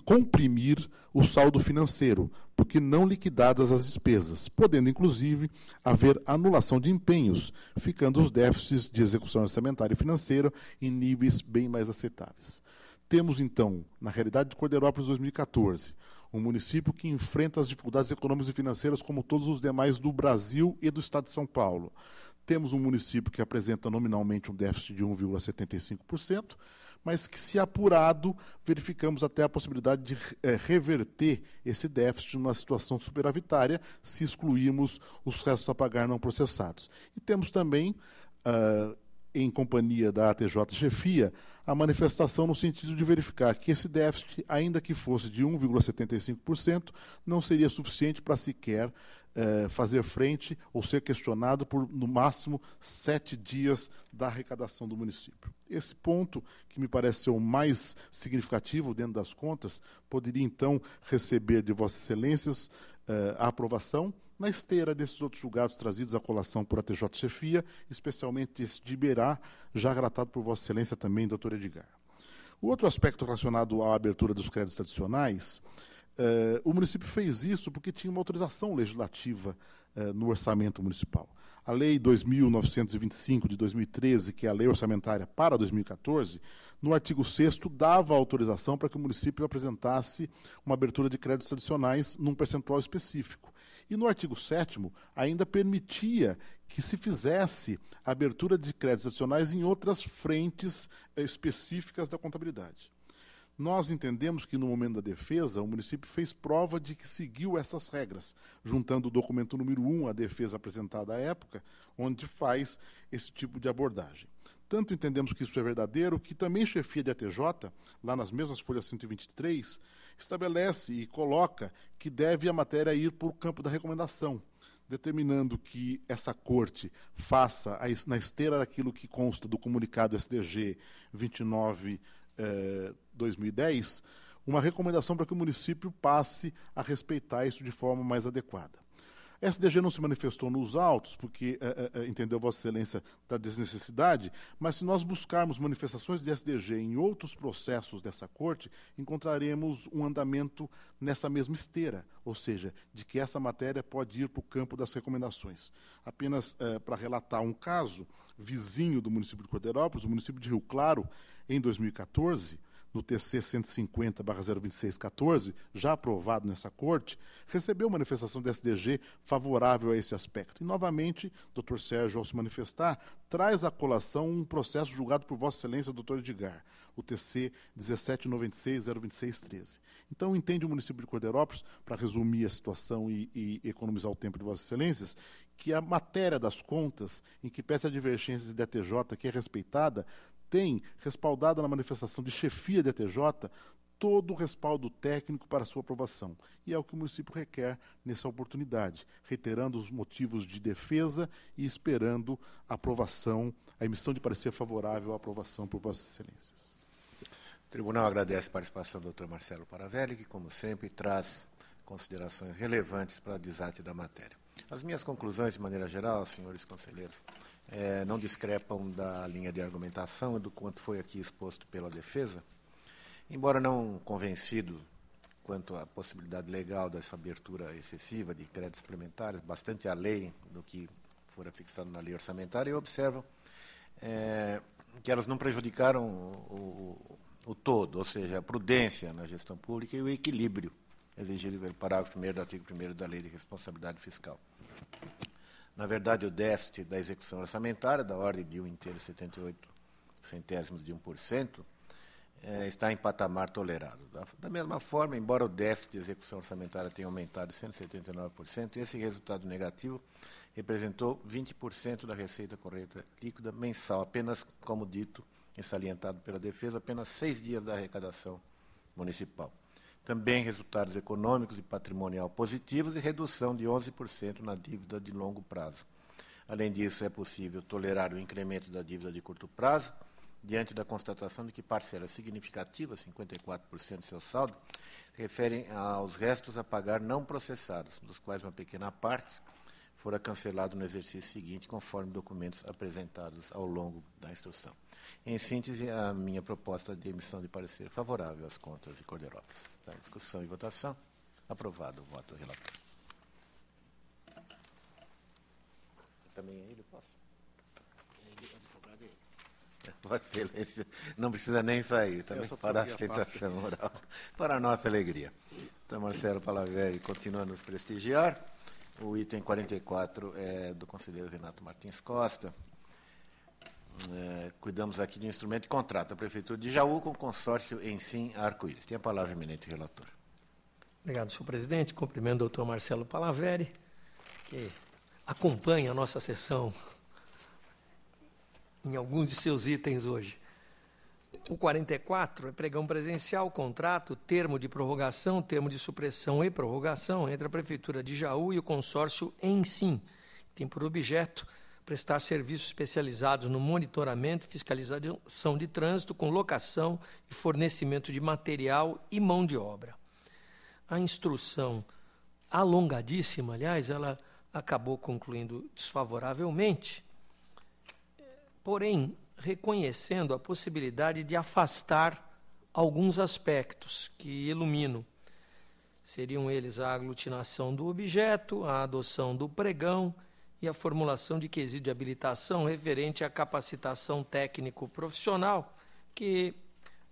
comprimir o saldo financeiro, porque não liquidadas as despesas, podendo, inclusive, haver anulação de empenhos, ficando os déficits de execução orçamentária e financeira em níveis bem mais aceitáveis. Temos, então, na realidade de Cordeirópolis 2014, um município que enfrenta as dificuldades econômicas e financeiras como todos os demais do Brasil e do Estado de São Paulo. Temos um município que apresenta nominalmente um déficit de 1,75%, mas que, se apurado, verificamos até a possibilidade de reverter esse déficit numa situação superavitária, se excluirmos os restos a pagar não processados. E temos também, em companhia da ATJ Chefia, a manifestação no sentido de verificar que esse déficit, ainda que fosse de 1,75%, não seria suficiente para sequer fazer frente ou ser questionado por, no máximo, 7 dias da arrecadação do município. Esse ponto, que me parece ser o mais significativo dentro das contas, poderia, então, receber de Vossas Excelências a aprovação, na esteira desses outros julgados trazidos à colação por ATJ Chefia, especialmente esse de Iberá, já relatado por Vossa Excelência também, doutor Edgar. O outro aspecto relacionado à abertura dos créditos adicionais, o município fez isso porque tinha uma autorização legislativa no orçamento municipal. A Lei 2.925 de 2013, que é a lei orçamentária para 2014, no artigo 6º, dava autorização para que o município apresentasse uma abertura de créditos adicionais num percentual específico. E no artigo 7º, ainda permitia que se fizesse a abertura de créditos adicionais em outras frentes específicas da contabilidade. Nós entendemos que, no momento da defesa, o município fez prova de que seguiu essas regras, juntando o documento número 1, a defesa apresentada à época, onde faz esse tipo de abordagem. Tanto entendemos que isso é verdadeiro, que também Chefia de ATJ, lá nas mesmas folhas 123, estabelece e coloca que deve a matéria ir para o campo da recomendação, determinando que essa corte faça, na esteira daquilo que consta do comunicado SDG 29/2010, uma recomendação para que o município passe a respeitar isso de forma mais adequada. A SDG não se manifestou nos autos, porque entendeu Vossa Excelência da desnecessidade, mas se nós buscarmos manifestações de SDG em outros processos dessa corte, encontraremos um andamento nessa mesma esteira, ou seja, de que essa matéria pode ir para o campo das recomendações. Apenas para relatar um caso vizinho do município de Cordeirópolis, o município de Rio Claro, em 2014, no TC 150/02614, já aprovado nessa Corte, recebeu manifestação do SDG favorável a esse aspecto. E, novamente, Dr. Sérgio, ao se manifestar, traz à colação um processo julgado por Vossa Excelência, Dr. Edgar, o TC 1796/02613. Então, entende o município de Cordeirópolis, para resumir a situação e economizar o tempo de Vossas Excelências, que a matéria das contas, em que peça a divergência de ATJ, que é respeitada, tem respaldada na manifestação de chefia de ATJ todo o respaldo técnico para sua aprovação. E é o que o município requer nessa oportunidade, reiterando os motivos de defesa e esperando a aprovação, a emissão de parecer favorável à aprovação por Vossas Excelências. O Tribunal agradece a participação do Dr. Marcelo Paravelli, que, como sempre, traz considerações relevantes para a desate da matéria. As minhas conclusões, de maneira geral, senhores conselheiros, não discrepam da linha de argumentação e do quanto foi aqui exposto pela defesa, embora não convencido quanto à possibilidade legal dessa abertura excessiva de créditos suplementares, bastante além do que fora fixado na lei orçamentária, eu observo que elas não prejudicaram o todo, ou seja, a prudência na gestão pública e o equilíbrio exigido pelo parágrafo 1º do artigo 1º da Lei de Responsabilidade Fiscal. Na verdade, o déficit da execução orçamentária, da ordem de 1,78%, está em patamar tolerado. Da mesma forma, embora o déficit de execução orçamentária tenha aumentado 179%, esse resultado negativo representou 20% da receita corrente líquida mensal, apenas, como dito e salientado pela defesa, apenas 6 dias da arrecadação municipal. Também resultados econômicos e patrimonial positivos e redução de 11% na dívida de longo prazo. Além disso, é possível tolerar o incremento da dívida de curto prazo, diante da constatação de que parcela significativa, 54% do seu saldo, se referem aos restos a pagar não processados, dos quais uma pequena parte fora cancelado no exercício seguinte, conforme documentos apresentados ao longo da instrução. Em síntese, a minha proposta de emissão de parecer favorável às contas de Cordeirópolis. Tá, discussão e votação. Aprovado o voto do relator. Também ele, posso? Vossa Excelência, não precisa nem sair, também para a sustentação oral, para a nossa alegria. Então, Marcelo Paravelli continua a nos prestigiar. O item 44 é do conselheiro Renato Martins Costa. Cuidamos aqui de um instrumento de contrato da Prefeitura de Jaú com o consórcio Ensim Arco-Íris. Tem a palavra, eminente relator. Obrigado, senhor presidente. Cumprimento o doutor Marcelo Paravelli, que acompanha a nossa sessão em alguns de seus itens hoje. O 44 é pregão presencial, contrato, termo de prorrogação, termo de supressão e prorrogação entre a Prefeitura de Jaú e o consórcio Ensim. Tem por objeto prestar serviços especializados no monitoramento e fiscalização de trânsito com locação e fornecimento de material e mão de obra. A instrução alongadíssima, aliás, ela acabou concluindo desfavoravelmente, porém, reconhecendo a possibilidade de afastar alguns aspectos que ilumino. Seriam eles a aglutinação do objeto, a adoção do pregão e a formulação de quesito de habilitação referente à capacitação técnico-profissional, que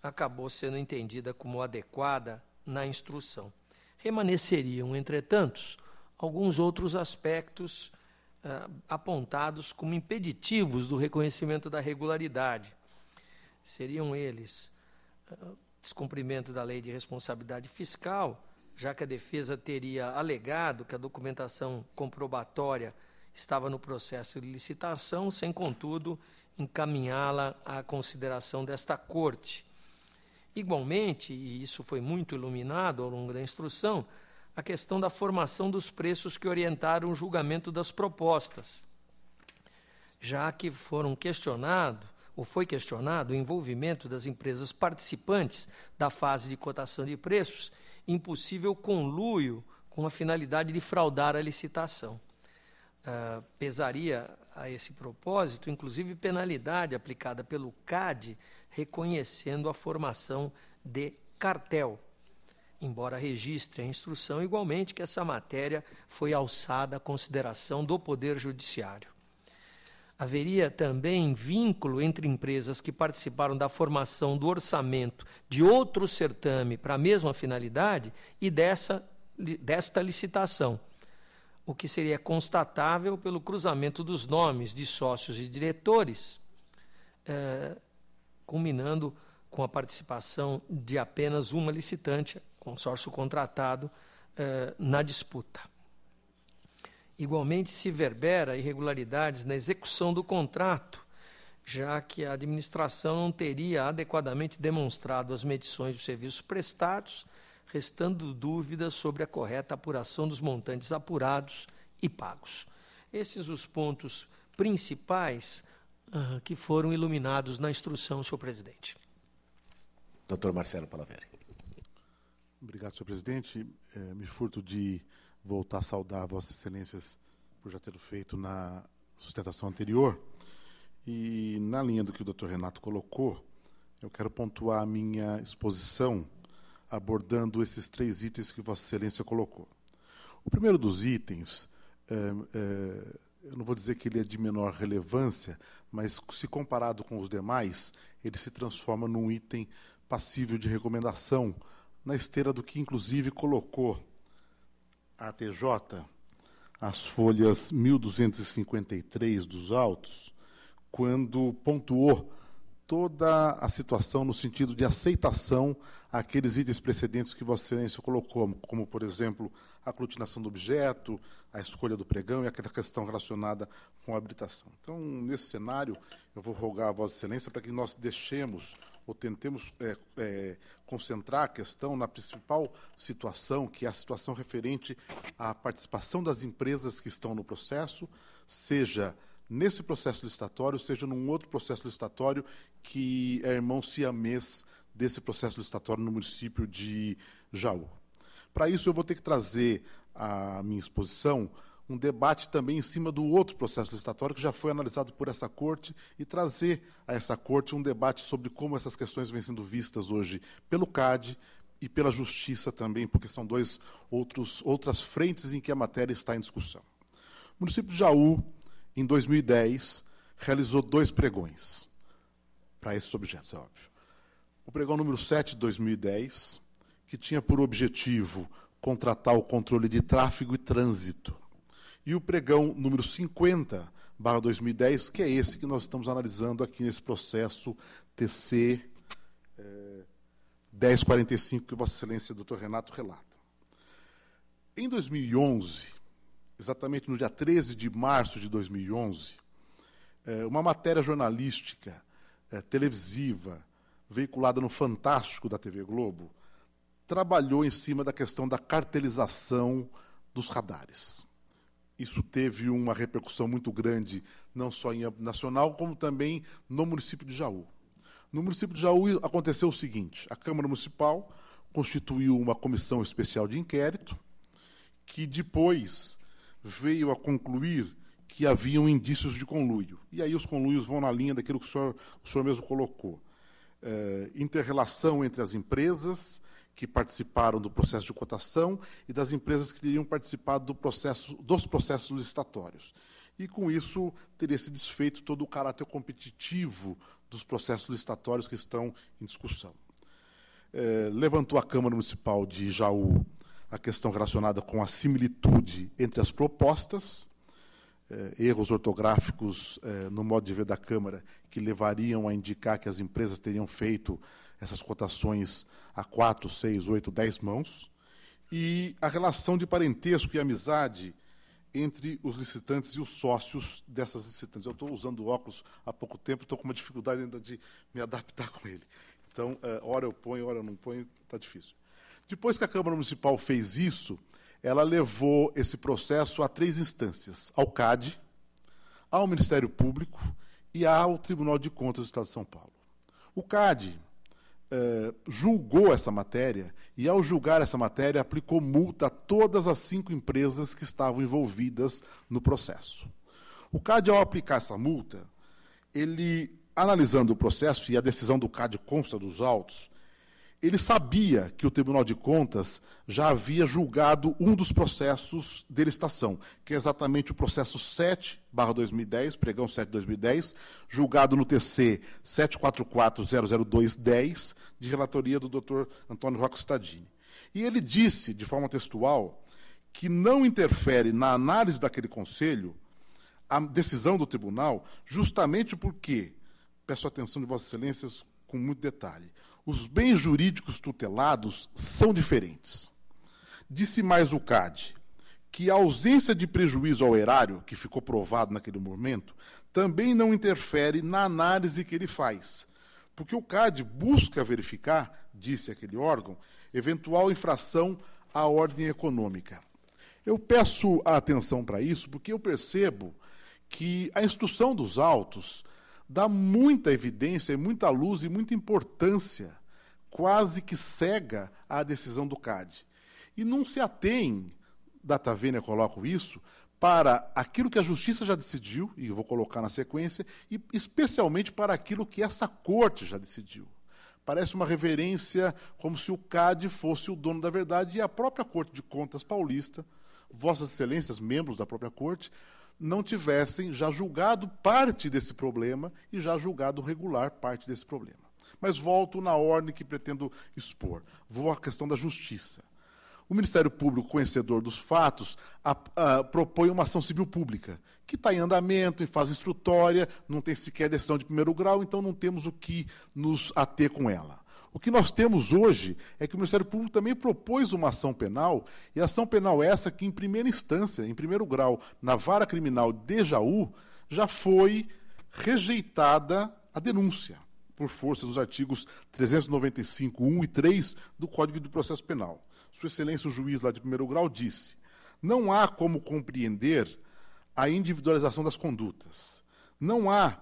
acabou sendo entendida como adequada na instrução. Remanesceriam, entretanto, alguns outros aspectos apontados como impeditivos do reconhecimento da regularidade. Seriam eles descumprimento da lei de responsabilidade fiscal, já que a defesa teria alegado que a documentação comprobatória estava no processo de licitação, sem, contudo, encaminhá-la à consideração desta Corte. Igualmente, e isso foi muito iluminado ao longo da instrução, a questão da formação dos preços que orientaram o julgamento das propostas, já que foi questionado o envolvimento das empresas participantes da fase de cotação de preços em possível conluio com a finalidade de fraudar a licitação. Pesaria a esse propósito, inclusive, penalidade aplicada pelo CAD, reconhecendo a formação de cartel, embora registre a instrução igualmente que essa matéria foi alçada à consideração do Poder Judiciário. Haveria também vínculo entre empresas que participaram da formação do orçamento de outro certame para a mesma finalidade e desta licitação, o que seria constatável pelo cruzamento dos nomes de sócios e diretores, culminando com a participação de apenas uma licitante, consórcio contratado, na disputa. Igualmente, se verbera irregularidades na execução do contrato, já que a administração não teria adequadamente demonstrado as medições dos serviços prestados, restando dúvidas sobre a correta apuração dos montantes apurados e pagos. Esses os pontos principais que foram iluminados na instrução, senhor presidente. Doutor Marcelo Palaveri. Obrigado, senhor presidente. Me furto de voltar a saudar Vossas Excelências por já ter feito na sustentação anterior. E, na linha do que o doutor Renato colocou, eu quero pontuar a minha exposição abordando esses 3 itens que Vossa Excelência colocou. O primeiro dos itens, eu não vou dizer que ele é de menor relevância, mas, se comparado com os demais, ele se transforma num item passível de recomendação, na esteira do que, inclusive, colocou a ATJ, as folhas 1253 dos autos, quando pontuou toda a situação no sentido de aceitação àqueles itens precedentes que Vossa Excelência colocou, como, por exemplo, a aglutinação do objeto, a escolha do pregão e aquela questão relacionada com a habilitação. Então, nesse cenário, eu vou rogar a Vossa Excelência para que nós deixemos ou tentemos concentrar a questão na principal situação, que é a situação referente à participação das empresas que estão no processo, seja nesse processo licitatório, seja num outro processo licitatório que é irmão siamês desse processo licitatório no município de Jaú. Para isso, eu vou ter que trazer à minha exposição um debate também em cima do outro processo licitatório que já foi analisado por essa Corte e trazer a essa Corte um debate sobre como essas questões vêm sendo vistas hoje pelo CAD e pela Justiça também, porque são outras frentes em que a matéria está em discussão. O município de Jaú, em 2010, realizou 2 pregões para esses objetos, é óbvio. O pregão número 7 de 2010, que tinha por objetivo contratar o controle de tráfego e trânsito. E o pregão número 50/2010, que é esse que nós estamos analisando aqui nesse processo TC 1045, que Vossa Excelência, doutor Renato, relata. Em 2011, exatamente no dia 13 de março de 2011, uma matéria jornalística televisiva, veiculada no Fantástico da TV Globo, trabalhou em cima da questão da cartelização dos radares. Isso teve uma repercussão muito grande, não só em âmbito nacional, como também no município de Jaú. No município de Jaú aconteceu o seguinte: a Câmara Municipal constituiu uma comissão especial de inquérito, que depois veio a concluir que haviam indícios de conluio. E aí os conluios vão na linha daquilo que o senhor mesmo colocou. Inter-relação entre as empresas que participaram do processo de cotação e das empresas que teriam participado dos processos licitatórios. E, com isso, teria se desfeito todo o caráter competitivo dos processos licitatórios que estão em discussão. Levantou a Câmara Municipal de Jaú a questão relacionada com a similitude entre as propostas, erros ortográficos no modo de ver da Câmara, que levariam a indicar que as empresas teriam feito essas cotações a 4, 6, 8, 10 mãos, e a relação de parentesco e amizade entre os licitantes e os sócios dessas licitantes. Eu estou usando óculos há pouco tempo, estou com uma dificuldade ainda de me adaptar com ele. Então, hora eu ponho, hora eu não ponho, está difícil. Depois que a Câmara Municipal fez isso, ela levou esse processo a 3 instâncias: ao CAD, ao Ministério Público e ao Tribunal de Contas do Estado de São Paulo. O CAD julgou essa matéria e, ao julgar essa matéria, aplicou multa a todas as 5 empresas que estavam envolvidas no processo. O CAD, ao aplicar essa multa, ele, analisando o processo, e a decisão do CAD consta dos autos, ele sabia que o Tribunal de Contas já havia julgado um dos processos de licitação, que é exatamente o processo 7/2010, pregão 7/2010, julgado no TC 744-00210, de relatoria do Dr. Antônio Rocco Stadini. E ele disse, de forma textual, que não interfere na análise daquele conselho a decisão do tribunal, justamente porque, peço atenção de Vossas Excelências com muito detalhe, os bens jurídicos tutelados são diferentes. Disse mais o CAD que a ausência de prejuízo ao erário, que ficou provado naquele momento, também não interfere na análise que ele faz, porque o CAD busca verificar, disse aquele órgão, eventual infração à ordem econômica. Eu peço a atenção para isso, porque eu percebo que a instrução dos autos dá muita evidência, e muita luz e muita importância, quase que cega à decisão do CAD. E não se atém, data vênia coloco isso, para aquilo que a Justiça já decidiu, e eu vou colocar na sequência, e especialmente para aquilo que essa Corte já decidiu. Parece uma reverência como se o CAD fosse o dono da verdade e a própria Corte de Contas paulista, Vossas Excelências, membros da própria Corte, não tivessem já julgado parte desse problema e já julgado regular parte desse problema. Mas volto na ordem que pretendo expor. Vou à questão da justiça. O Ministério Público, conhecedor dos fatos, propõe uma ação civil pública, que está em andamento, em fase instrutória, não tem sequer decisão de primeiro grau, então não temos o que nos ater com ela. O que nós temos hoje é que o Ministério Público também propôs uma ação penal, e a ação penal essa que, em primeira instância, em primeiro grau, na vara criminal de Jaú, já foi rejeitada a denúncia, por força dos artigos 395, 1 e 3 do Código de Processo Penal. Sua Excelência, o juiz lá de primeiro grau, disse: não há como compreender a individualização das condutas. Não há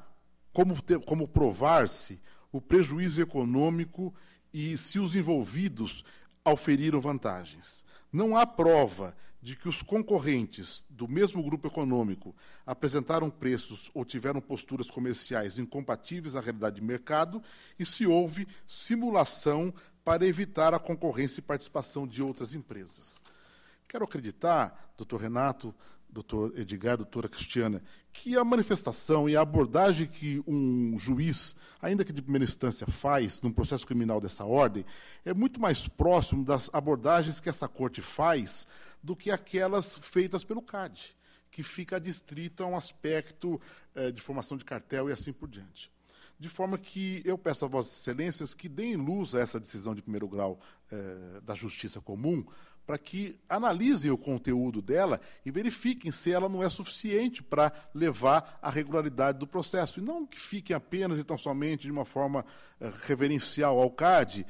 como provar-se o prejuízo econômico e se os envolvidos auferiram vantagens. Não há prova de que os concorrentes do mesmo grupo econômico apresentaram preços ou tiveram posturas comerciais incompatíveis à realidade de mercado e se houve simulação para evitar a concorrência e participação de outras empresas. Quero acreditar, doutor Renato, doutor Edgar, doutora Cristiana, que a manifestação e a abordagem que um juiz, ainda que de primeira instância, faz num processo criminal dessa ordem, é muito mais próximo das abordagens que essa corte faz do que aquelas feitas pelo CAD, que fica adstrita a um aspecto de formação de cartel e assim por diante. De forma que eu peço a Vossas Excelências que deem luz a essa decisão de primeiro grau da Justiça Comum, para que analisem o conteúdo dela e verifiquem se ela não é suficiente para levar à regularidade do processo. E não que fiquem apenas e tão somente de uma forma reverencial ao CAD,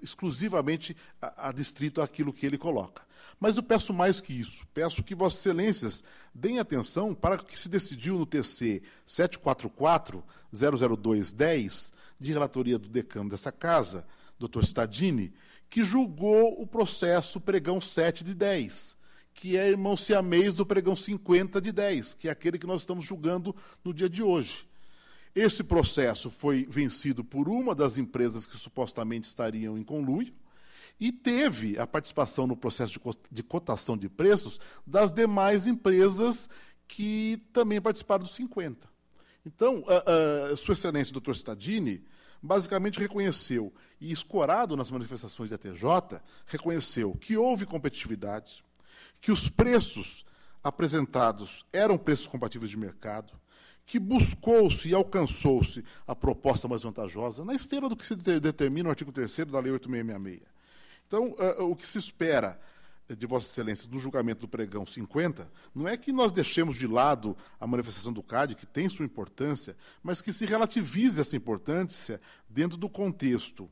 exclusivamente adstrito àquilo que ele coloca. Mas eu peço mais que isso. Peço que Vossas Excelências deem atenção para o que se decidiu no TC 744-00210, de relatoria do decano dessa casa, Dr. Stadini, que julgou o processo pregão 7/10, que é irmão siamês do pregão 50/10, que é aquele que nós estamos julgando no dia de hoje. Esse processo foi vencido por uma das empresas que supostamente estariam em conluio e teve a participação no processo de cotação de preços das demais empresas que também participaram dos 50. Então, Sua Excelência, Dr. Stadini, basicamente reconheceu, e escorado nas manifestações da TJ, reconheceu que houve competitividade, que os preços apresentados eram preços compatíveis de mercado, que buscou-se e alcançou-se a proposta mais vantajosa, na esteira do que se determina no artigo 3º da Lei 8666. Então, o que se espera de Vossas Excelências no julgamento do pregão 50 não é que nós deixemos de lado a manifestação do CAD, que tem sua importância, mas que se relativize essa importância dentro do contexto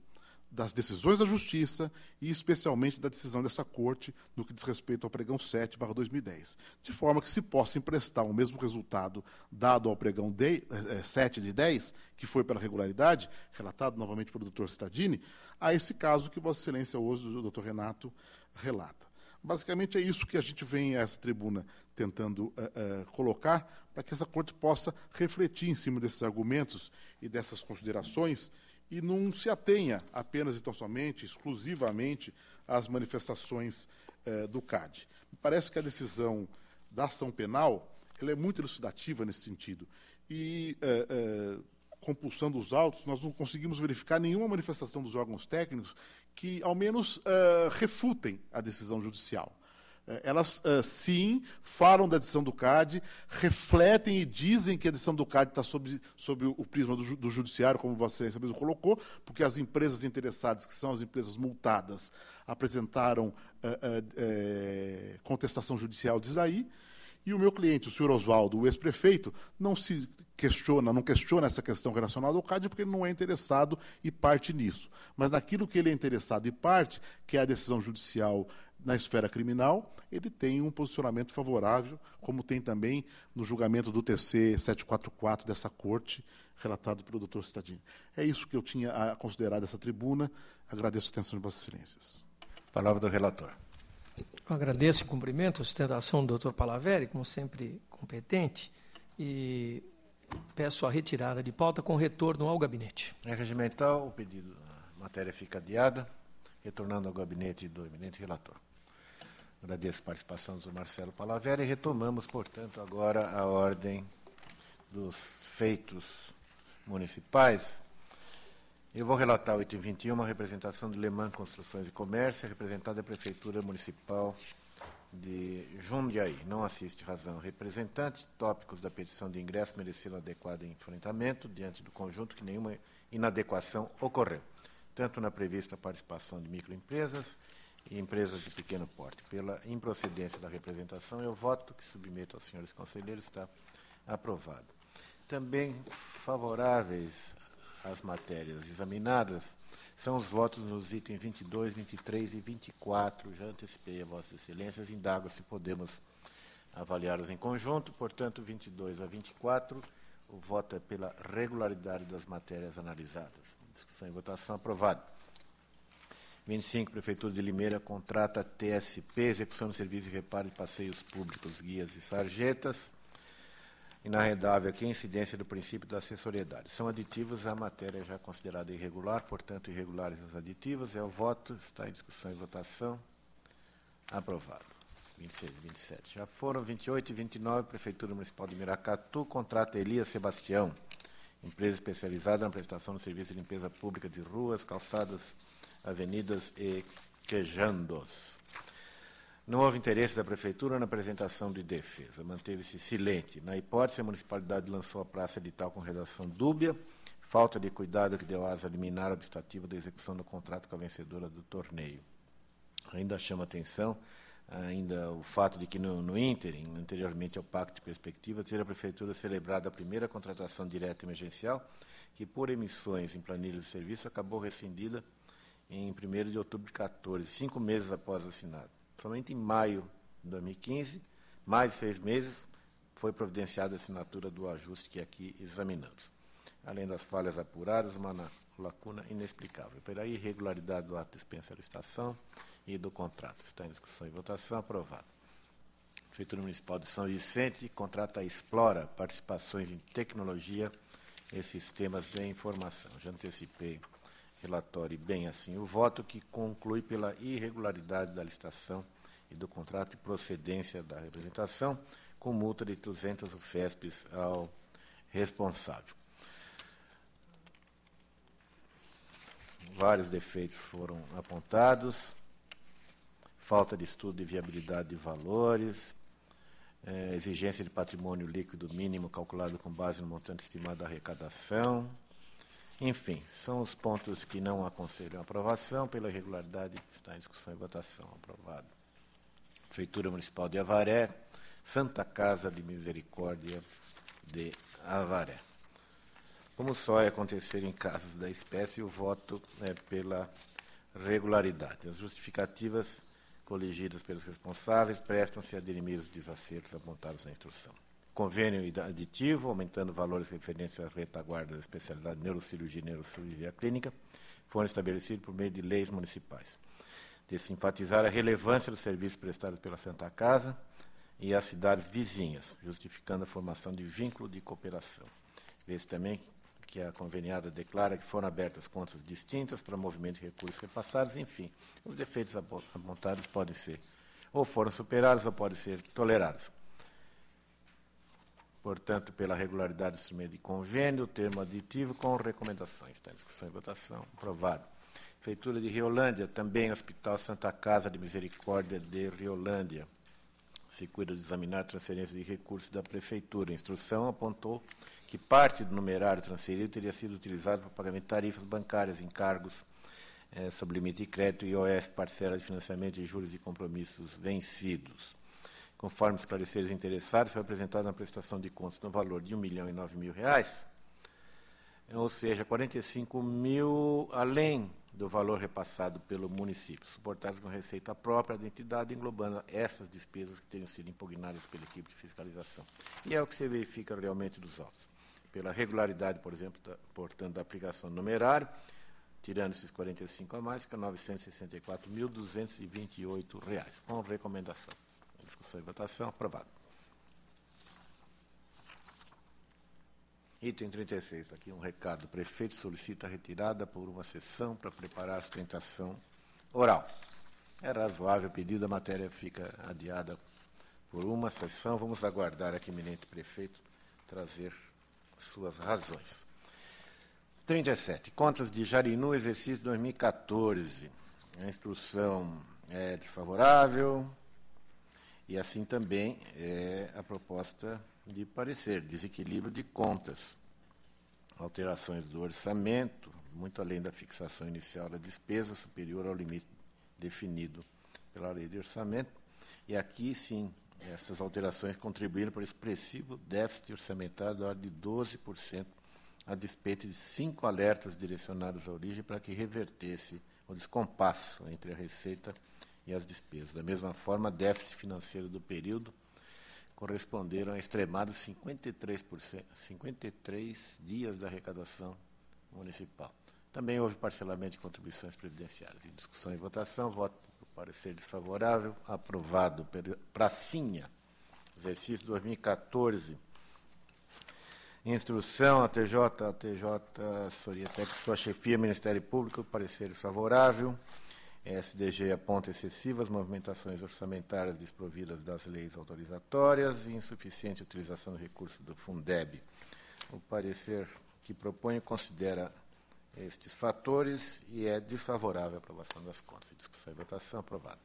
das decisões da Justiça e especialmente da decisão dessa Corte no que diz respeito ao pregão 7/2010, de forma que se possa emprestar o mesmo resultado dado ao pregão 7/10, que foi pela regularidade, relatado novamente pelo doutor Stadini, a esse caso que Vossa Excelência hoje, o doutor Renato, relata. Basicamente é isso que a gente vem a essa tribuna tentando colocar, para que essa Corte possa refletir em cima desses argumentos e dessas considerações e não se atenha apenas e tão somente, exclusivamente, às manifestações do CAD. Me parece que a decisão da ação penal ela é muito elucidativa nesse sentido. E, compulsando os autos, nós não conseguimos verificar nenhuma manifestação dos órgãos técnicos que, ao menos, refutem a decisão judicial. Elas, sim, falam da decisão do CAD, refletem e dizem que a decisão do CAD está sob o prisma do judiciário, como Vossa Excelência mesmo colocou, porque as empresas interessadas, que são as empresas multadas, apresentaram contestação judicial disso aí. E o meu cliente, o senhor Oswaldo, o ex-prefeito, não questiona essa questão relacionada ao CAD, porque ele não é interessado e parte nisso. Mas naquilo que ele é interessado e parte, que é a decisão judicial na esfera criminal, ele tem um posicionamento favorável, como tem também no julgamento do TC 744 dessa corte, relatado pelo doutor Cittadini. É isso que eu tinha a considerar dessa tribuna. Agradeço a atenção de Vossas Excelências. Palavra do relator. Eu agradeço e cumprimento a sustentação do doutor Palaveri, como sempre competente, e peço a retirada de pauta com retorno ao gabinete. É regimental, o pedido, a matéria fica adiada, retornando ao gabinete do eminente relator. Agradeço a participação do Marcelo Palaveri e retomamos, portanto, agora a ordem dos feitos municipais. Eu vou relatar o item 21, a representação de Le Mans Construções e Comércio, representada a Prefeitura Municipal de Jundiaí. Não assiste razão representante. Tópicos da petição de ingresso mereceram adequado enfrentamento diante do conjunto que nenhuma inadequação ocorreu, tanto na prevista participação de microempresas e empresas de pequeno porte. Pela improcedência da representação, eu voto que submeto aos senhores conselheiros, está aprovado. Também favoráveis às matérias examinadas são os votos nos itens 22, 23 e 24. Já antecipei a Vossas Excelências, indago se podemos avaliá-los em conjunto. Portanto, 22 a 24, o voto é pela regularidade das matérias analisadas. Discussão e votação, aprovado. 25, Prefeitura de Limeira contrata TSP, execução de serviço de reparo de passeios públicos, guias e sarjetas. Inarredável aqui a incidência do princípio da assessoriedade. São aditivos à matéria já considerada irregular, portanto, irregulares os aditivos. É o voto, está em discussão e votação. Aprovado. 26 e 27. Já foram 28 e 29, Prefeitura Municipal de Miracatu, contrata Elias Sebastião, empresa especializada na prestação de serviço de limpeza pública de ruas, calçadas, avenidas e quejandos. Não houve interesse da Prefeitura na apresentação de defesa. Manteve-se silente. Na hipótese, a municipalidade lançou a praça edital com redação dúbia, falta de cuidado que deu asa a liminar obstativo da execução do contrato com a vencedora do torneio. Ainda chama atenção o fato de que no ínterim, anteriormente ao Pacto de Perspectiva, ter a Prefeitura celebrado a primeira contratação direta emergencial, que por emissões em planilhas de serviço acabou rescindida em 1º de outubro de 2014, 5 meses após assinado. Somente em maio de 2015, mais de 6 meses, foi providenciada a assinatura do ajuste que aqui examinamos. Além das falhas apuradas, uma lacuna inexplicável. Pela irregularidade do ato de dispensa de licitação e do contrato. Está em discussão e votação, aprovado. Prefeitura Municipal de São Vicente contrata a Explora participações em tecnologia e sistemas de informação. Já antecipei relatório e bem assim o voto, que conclui pela irregularidade da licitação e do contrato e procedência da representação, com multa de 200 UFESPs ao responsável. Vários defeitos foram apontados, falta de estudo de viabilidade de valores, exigência de patrimônio líquido mínimo calculado com base no montante estimado da arrecadação. Enfim, são os pontos que não aconselham aprovação. Pela irregularidade, está em discussão e votação. Aprovado. Prefeitura Municipal de Avaré, Santa Casa de Misericórdia de Avaré. Como só é acontecer em casos da espécie, o voto é pela regularidade. As justificativas coligidas pelos responsáveis prestam-se a dirimir os desacertos apontados na instrução. Convênio aditivo, aumentando valores referentes à retaguarda da especialidade de neurocirurgia e neurocirurgia clínica, foram estabelecidos por meio de leis municipais. De-se enfatizar a relevância dos serviços prestados pela Santa Casa e as cidades vizinhas, justificando a formação de vínculo de cooperação. Vê-se também que a conveniada declara que foram abertas contas distintas para movimento de recursos repassados, enfim. Os defeitos apontados podem ser ou foram superados ou podem ser tolerados. Portanto, pela regularidade do instrumento de convênio, o termo aditivo com recomendações. Está em discussão e votação. Aprovado. Prefeitura de Riolândia, também Hospital Santa Casa de Misericórdia de Riolândia. Se cuida de examinar a transferência de recursos da Prefeitura. A instrução apontou que parte do numerário transferido teria sido utilizado para pagamento de tarifas bancárias, encargos sob limite de crédito, IOF, parcela de financiamento de juros e compromissos vencidos. Conforme esclareceres interessados, foi apresentada uma prestação de contas no valor de R$1.009.000, ou seja, 45 mil além do valor repassado pelo município, suportados com receita própria da entidade, englobando essas despesas que teriam sido impugnadas pela equipe de fiscalização. E é o que se verifica realmente dos autos. Pela regularidade, por exemplo, portanto, da aplicação do numerário, tirando esses 45 a mais, fica R$ 964.228, com recomendação. Discussão e votação, aprovado. Item 36, aqui um recado. O prefeito solicita a retirada por uma sessão para preparar a sustentação oral. É razoável o pedido, a matéria fica adiada por uma sessão. Vamos aguardar aqui o eminente prefeito trazer suas razões. 37. Contas de Jarinu, exercício 2014. A instrução é desfavorável. E assim também a proposta de parecer, desequilíbrio de contas, alterações do orçamento, muito além da fixação inicial da despesa, superior ao limite definido pela lei de orçamento. E aqui, sim, essas alterações contribuíram para o expressivo déficit orçamentário da ordem de 12%, a despeito de 5 alertas direcionados à origem para que revertesse o descompasso entre a receita e as despesas. Da mesma forma, déficit financeiro do período corresponderam a extremados 53 dias da arrecadação municipal. Também houve parcelamento de contribuições previdenciárias. Em discussão e votação, voto por parecer desfavorável, aprovado. Pracinha, exercício 2014. Instrução, ATJ Soriatec, sua chefia, Ministério Público, parecer desfavorável. SDG aponta excessivas movimentações orçamentárias desprovidas das leis autorizatórias e insuficiente utilização de recursos do Fundeb. O parecer que propõe considera estes fatores e é desfavorável à aprovação das contas. Discussão e votação, aprovado.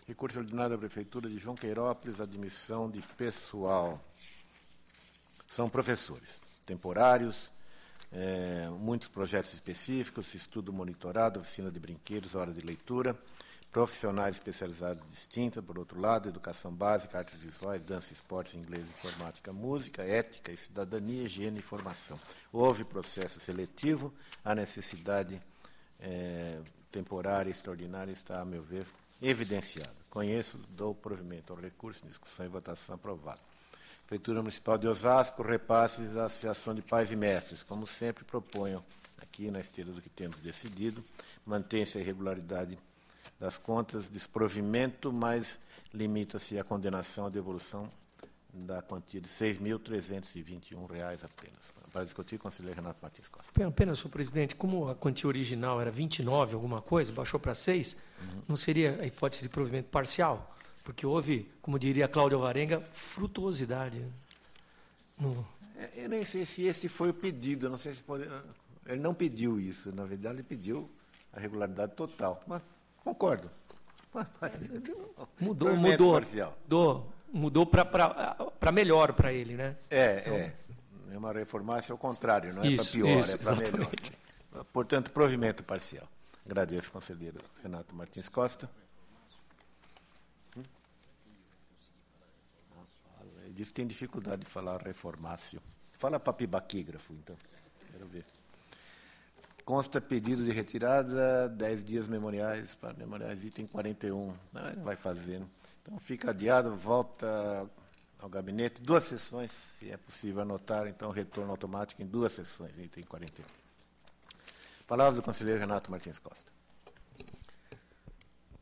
Recurso ordinário da Prefeitura de João Queirópolis, admissão de pessoal. São professores temporários, muitos projetos específicos, estudo monitorado, oficina de brinquedos, hora de leitura, profissionais especializados distintos, por outro lado, educação básica, artes visuais, dança, esportes, inglês, informática, música, ética e cidadania, higiene e formação. Houve processo seletivo, a necessidade temporária e extraordinária está, a meu ver, evidenciada. Conheço, dou provimento ao recurso, discussão e votação, aprovado. Prefeitura Municipal de Osasco, repasses à Associação de Pais e Mestres. Como sempre, proponho, aqui na esteira do que temos decidido, mantém-se a irregularidade das contas, desprovimento, mas limita-se a condenação à devolução da quantia de R$ 6.321 apenas. Para discutir, conselheiro Renato Martins Costa. Apenas, senhor presidente, como a quantia original era 29 alguma coisa, baixou para 6, não seria a hipótese de provimento parcial? Porque houve, como diria Cláudio Alvarenga, frutuosidade. Eu nem sei se esse foi o pedido, não sei se pode. Ele não pediu isso, na verdade ele pediu a regularidade total. Mas concordo. Mudou para melhor para ele, né? É uma reformácia ao contrário, não é para pior, é para melhor. Portanto, provimento parcial. Agradeço, conselheiro Renato Martins Costa. Ele disse que tem dificuldade de falar reformácio. Fala papibaquígrafo, então. Quero ver. Consta pedido de retirada, 10 dias memoriais, para memoriais, item 41. Não vai fazendo. Então, fica adiado, volta ao gabinete. 2 sessões, se é possível anotar, então, retorno automático em 2 sessões, item 41. Palavra do conselheiro Renato Martins Costa.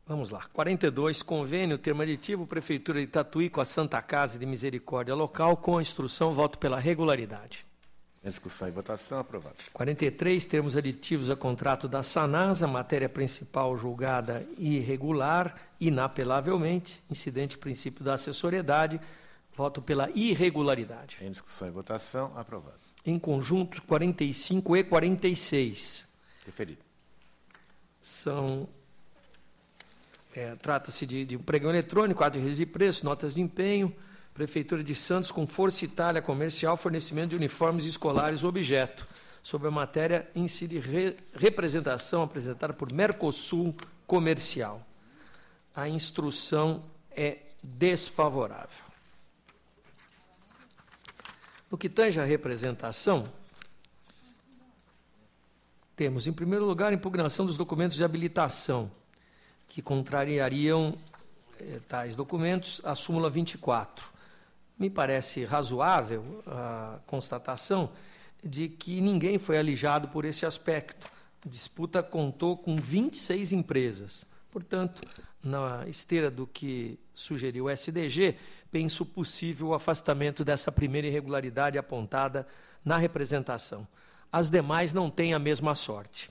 Vamos lá. 42, convênio, termo aditivo, Prefeitura de Tatuí com a Santa Casa de Misericórdia Local, com a instrução, voto pela regularidade. Em discussão e votação, aprovado. 43, termos aditivos a contrato da Sanasa, matéria principal julgada irregular, inapelavelmente, incidente princípio da assessoriedade, voto pela irregularidade. Em discussão e votação, aprovado. Em conjunto, 45 e 46. Deferido. Trata-se de um pregão eletrônico, quadro de registro de preço, notas de empenho, Prefeitura de Santos com Força Itália Comercial, fornecimento de uniformes escolares objeto. Sobre a matéria, incide representação apresentada por Mercosul Comercial. A instrução é desfavorável. No que tange à representação, temos, em primeiro lugar, a impugnação dos documentos de habilitação, que contrariariam tais documentos à súmula 24. Me parece razoável a constatação de que ninguém foi alijado por esse aspecto. A disputa contou com 26 empresas. Portanto, na esteira do que sugeriu o SDG, penso possível o afastamento dessa primeira irregularidade apontada na representação. As demais não têm a mesma sorte.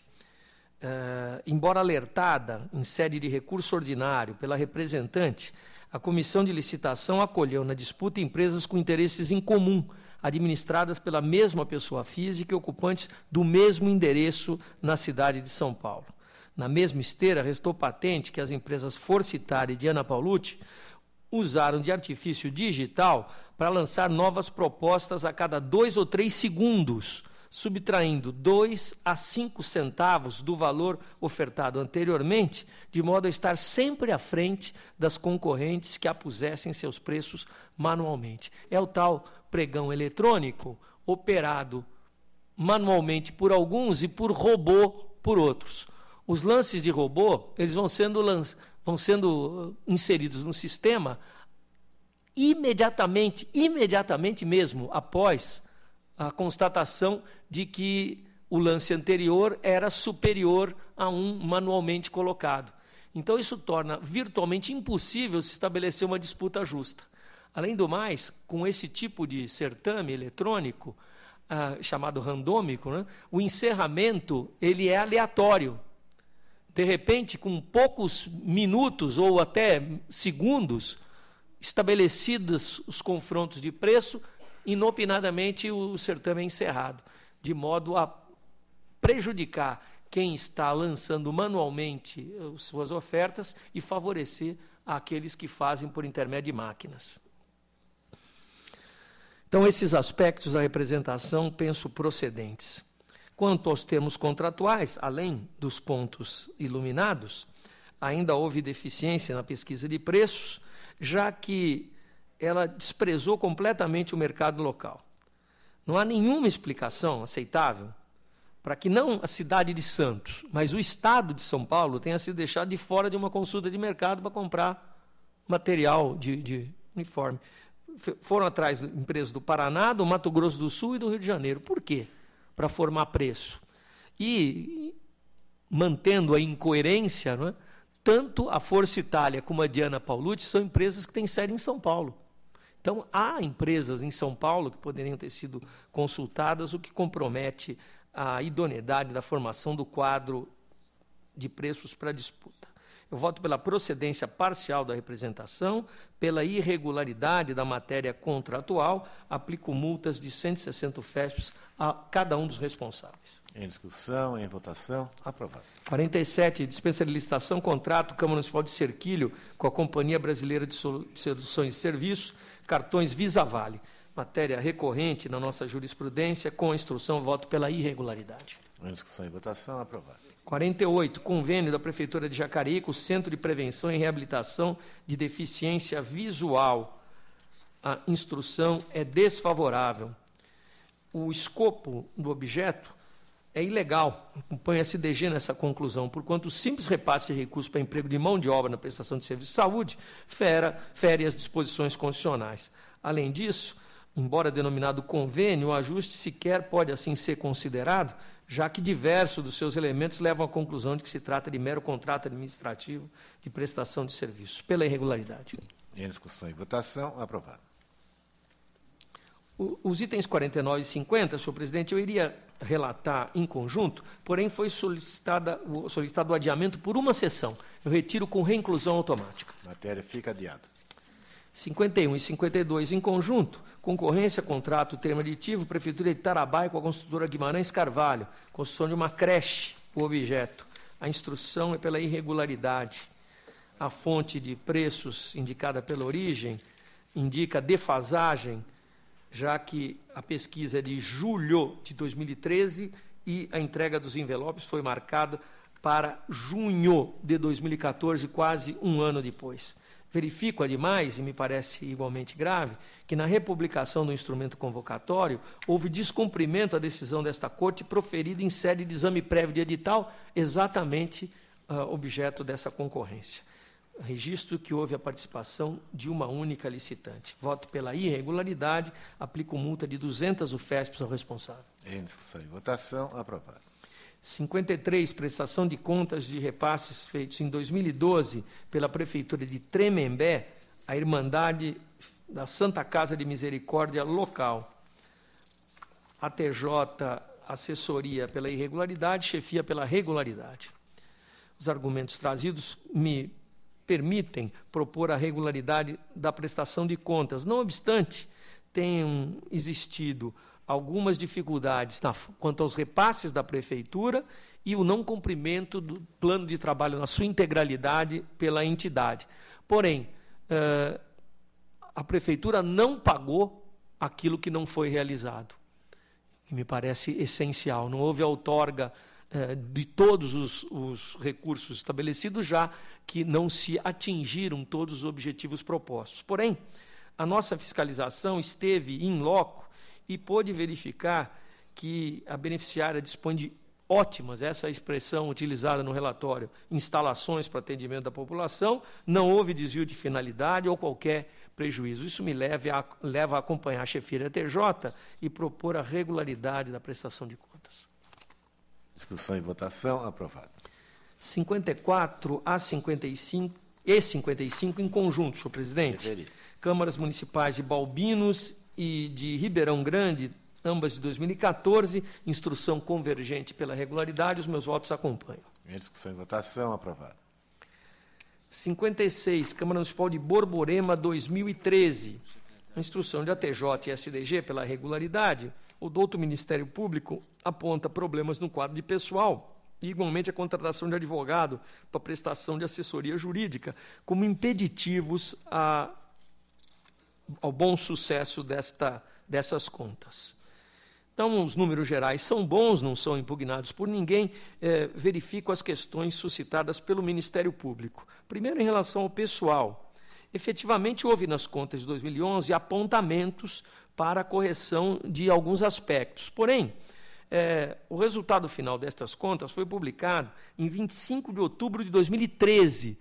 Embora alertada em sede de recurso ordinário pela representante, a comissão de licitação acolheu na disputa empresas com interesses em comum, administradas pela mesma pessoa física e ocupantes do mesmo endereço na cidade de São Paulo. Na mesma esteira, restou patente que as empresas Força Itália e Diana Paulucci usaram de artifício digital para lançar novas propostas a cada 2 ou 3 segundos, subtraindo 2 a 5 centavos do valor ofertado anteriormente, de modo a estar sempre à frente das concorrentes que apusessem seus preços manualmente. É o tal pregão eletrônico, operado manualmente por alguns e por robô por outros. Os lances de robô, eles vão sendo inseridos no sistema imediatamente mesmo após a constatação de que o lance anterior era superior a um manualmente colocado. Então, isso torna virtualmente impossível se estabelecer uma disputa justa. Além do mais, com esse tipo de certame eletrônico, chamado randômico, né, o encerramento ele é aleatório. De repente, com poucos minutos ou até segundos, estabelecidos os confrontos de preço, inopinadamente o certame é encerrado, de modo a prejudicar quem está lançando manualmente suas ofertas e favorecer aqueles que fazem por intermédio de máquinas. Então, esses aspectos da representação penso procedentes. Quanto aos termos contratuais, além dos pontos iluminados, ainda houve deficiência na pesquisa de preços, já que ela desprezou completamente o mercado local. Não há nenhuma explicação aceitável para que não a cidade de Santos, mas o Estado de São Paulo tenha sido deixado de fora de uma consulta de mercado para comprar material de uniforme. Foram atrás de empresas do Paraná, do Mato Grosso do Sul e do Rio de Janeiro. Por quê? Para formar preço. E, mantendo a incoerência, não é? Tanto a Força Itália como a Diana Paulucci são empresas que têm sede em São Paulo. Então, há empresas em São Paulo que poderiam ter sido consultadas, o que compromete a idoneidade da formação do quadro de preços para disputa. Eu voto pela procedência parcial da representação, pela irregularidade da matéria contratual, aplico multas de 160 UFESPs a cada um dos responsáveis. Em discussão, em votação, aprovado. 47, dispensa de licitação, contrato Câmara Municipal de Cerquilho com a Companhia Brasileira de Soluções de Serviços, cartões Visa Vale. Matéria recorrente na nossa jurisprudência, com a instrução, voto pela irregularidade. Em discussão e votação, aprovado. 48, convênio da Prefeitura de Jacareí com o Centro de Prevenção e Reabilitação de Deficiência Visual. A instrução é desfavorável. O escopo do objeto é ilegal. Acompanha a SDG nessa conclusão, porquanto o simples repasse de recursos para emprego de mão de obra na prestação de serviço de saúde fere as disposições constitucionais. Além disso, embora denominado convênio, o ajuste sequer pode assim ser considerado, já que diversos dos seus elementos levam à conclusão de que se trata de mero contrato administrativo de prestação de serviços, pela irregularidade. Em discussão e votação, aprovado. Os itens 49 e 50, senhor presidente, eu iria relatar em conjunto, porém foi solicitado o adiamento por uma sessão. Eu retiro com reinclusão automática. Matéria fica adiada. 51 e 52 em conjunto, concorrência, contrato, termo aditivo, Prefeitura de Tarabá com a construtora Guimarães Carvalho, construção de uma creche, o objeto. A instrução é pela irregularidade. A fonte de preços indicada pela origem indica defasagem, já que a pesquisa é de julho de 2013 e a entrega dos envelopes foi marcada para junho de 2014, quase um ano depois. Verifico, ademais, e me parece igualmente grave, que na republicação do instrumento convocatório houve descumprimento à decisão desta Corte proferida em sede de exame prévio de edital, exatamente objeto dessa concorrência. Registro que houve a participação de uma única licitante. Voto pela irregularidade, aplico multa de 200 UFESPs ao responsável. Em discussão e votação, aprovado. 53, prestação de contas de repasses feitos em 2012 pela Prefeitura de Tremembé, a Irmandade da Santa Casa de Misericórdia local. ATJ, assessoria pela irregularidade, chefia pela regularidade. Os argumentos trazidos me permitem propor a regularidade da prestação de contas. Não obstante, tenham existido algumas dificuldades quanto aos repasses da Prefeitura e o não cumprimento do plano de trabalho na sua integralidade pela entidade. Porém, a Prefeitura não pagou aquilo que não foi realizado, que me parece essencial. Não houve outorga de todos os recursos estabelecidos, já que não se atingiram todos os objetivos propostos. Porém, a nossa fiscalização esteve in loco e pôde verificar que a beneficiária dispõe de ótimas, essa é a expressão utilizada no relatório, instalações para atendimento da população, não houve desvio de finalidade ou qualquer prejuízo. Isso me leva a acompanhar a chefia da TJ e propor a regularidade da prestação de contas. Discussão e votação, aprovado. 54 a 55 e 55 em conjunto, senhor presidente. Referido. Câmaras municipais de Balbinos e de Ribeirão Grande, ambas de 2014, instrução convergente pela regularidade, os meus votos acompanham. Em discussão e votação, aprovado. 56, Câmara Municipal de Borborema, 2013, instrução de ATJ e SDG pela regularidade, o douto Ministério Público aponta problemas no quadro de pessoal e, igualmente, a contratação de advogado para prestação de assessoria jurídica como impeditivos ao bom sucesso dessas contas. Então, os números gerais são bons, não são impugnados por ninguém. Verifico as questões suscitadas pelo Ministério Público. Primeiro, em relação ao pessoal. Efetivamente, houve nas contas de 2011 apontamentos para a correção de alguns aspectos. Porém, o resultado final destas contas foi publicado em 25 de outubro de 2013,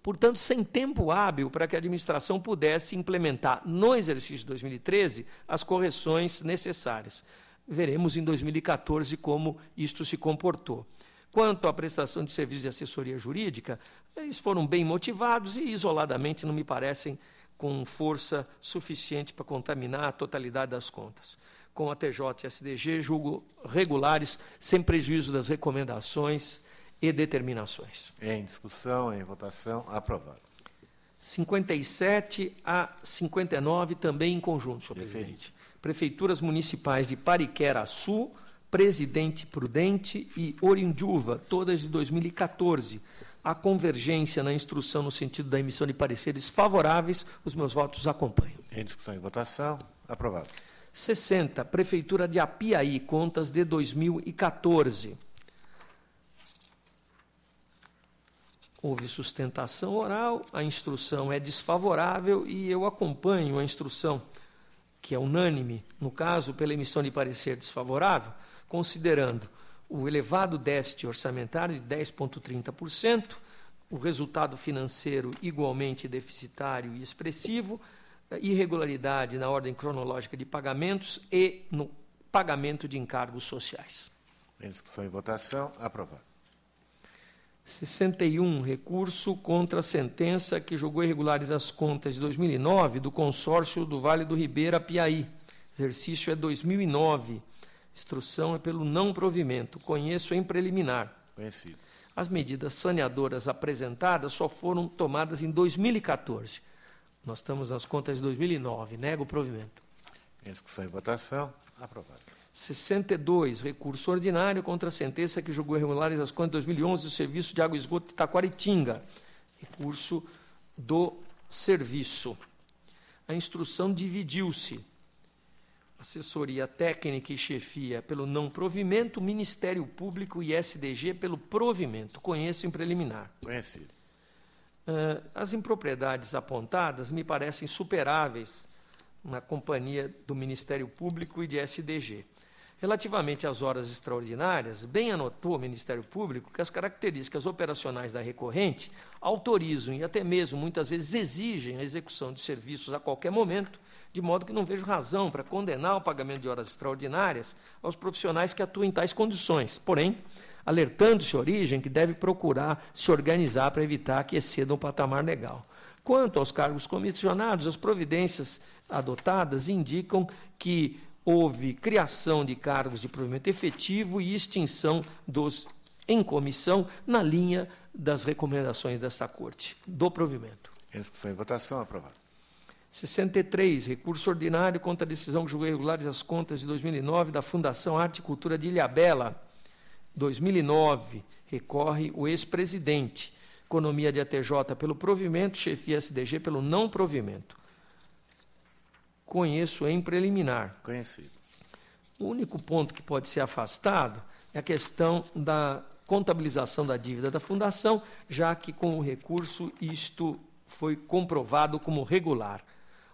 portanto, sem tempo hábil para que a administração pudesse implementar no exercício de 2013 as correções necessárias. Veremos em 2014 como isto se comportou. Quanto à prestação de serviços de assessoria jurídica, eles foram bem motivados e, isoladamente, não me parecem com força suficiente para contaminar a totalidade das contas. Com a TJ e a SDG, julgo regulares, sem prejuízo das recomendações e determinações. Em discussão, em votação, aprovado. 57 a 59, também em conjunto, senhor presidente. Prefeituras municipais de Pariquera-Sul, Presidente Prudente e Orindiúva, todas de 2014. A convergência na instrução no sentido da emissão de pareceres favoráveis, os meus votos acompanham. Em discussão e votação, aprovado. 60, Prefeitura de Apiaí, contas de 2014. Houve sustentação oral, a instrução é desfavorável e eu acompanho a instrução, que é unânime, no caso, pela emissão de parecer desfavorável, considerando o elevado déficit orçamentário de 10,30%, o resultado financeiro igualmente deficitário e expressivo, irregularidade na ordem cronológica de pagamentos e no pagamento de encargos sociais. Em discussão e votação, aprovado. 61, recurso contra a sentença que julgou irregulares as contas de 2009 do consórcio do Vale do Ribeira Piaí, Exercício é 2009. Instrução é pelo não provimento. Conheço em preliminar. Conhecido. As medidas saneadoras apresentadas só foram tomadas em 2014. Nós estamos nas contas de 2009. Nego o provimento. Em discussão e votação. Aprovado. 62, recurso ordinário contra a sentença que julgou irregulares as contas de 2011 do Serviço de Água e Esgoto de Taquaritinga. Recurso do serviço. A instrução dividiu-se. Assessoria técnica e chefia pelo não provimento, Ministério Público e SDG pelo provimento. Conheço em preliminar. Conhecido. As impropriedades apontadas me parecem superáveis na companhia do Ministério Público e de SDG. Relativamente às horas extraordinárias, bem anotou o Ministério Público que as características operacionais da recorrente autorizam e até mesmo, muitas vezes, exigem a execução de serviços a qualquer momento, de modo que não vejo razão para condenar o pagamento de horas extraordinárias aos profissionais que atuam em tais condições. Porém, alertando-se a origem que deve procurar se organizar para evitar que excedam o patamar legal. Quanto aos cargos comissionados, as providências adotadas indicam que houve criação de cargos de provimento efetivo e extinção dos em comissão na linha das recomendações desta Corte, do provimento. Em discussão e votação. Aprovado. 63, recurso ordinário contra a decisão que julgou irregulares as contas de 2009 da Fundação Arte e Cultura de Ilhabela. 2009, recorre o ex-presidente. Economia de ATJ pelo provimento, chefia SDG pelo não provimento. Conheço em preliminar. Conhecido. O único ponto que pode ser afastado é a questão da contabilização da dívida da Fundação, já que com o recurso isto foi comprovado como regular.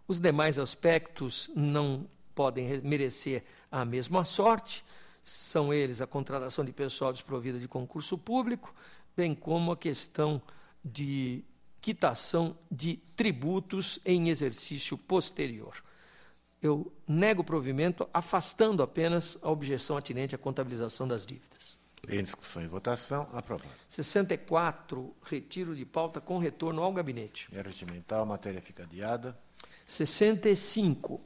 Os demais aspectos não podem merecer a mesma sorte, são eles a contratação de pessoal desprovida de concurso público, bem como a questão de quitação de tributos em exercício posterior. Eu nego o provimento, afastando apenas a objeção atinente à contabilização das dívidas. Em discussão e votação. Aprovado. 64, retiro de pauta com retorno ao gabinete. É regimental, a matéria fica adiada. 65,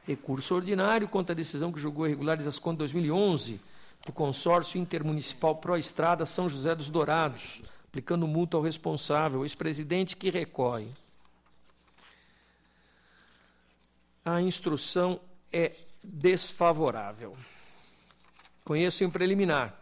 recurso ordinário contra a decisão que julgou irregulares as contas de 2011 do consórcio intermunicipal Proestrada São José dos Dourados, aplicando multa ao responsável, ex-presidente que recorre. A instrução é desfavorável. Conheço em preliminar.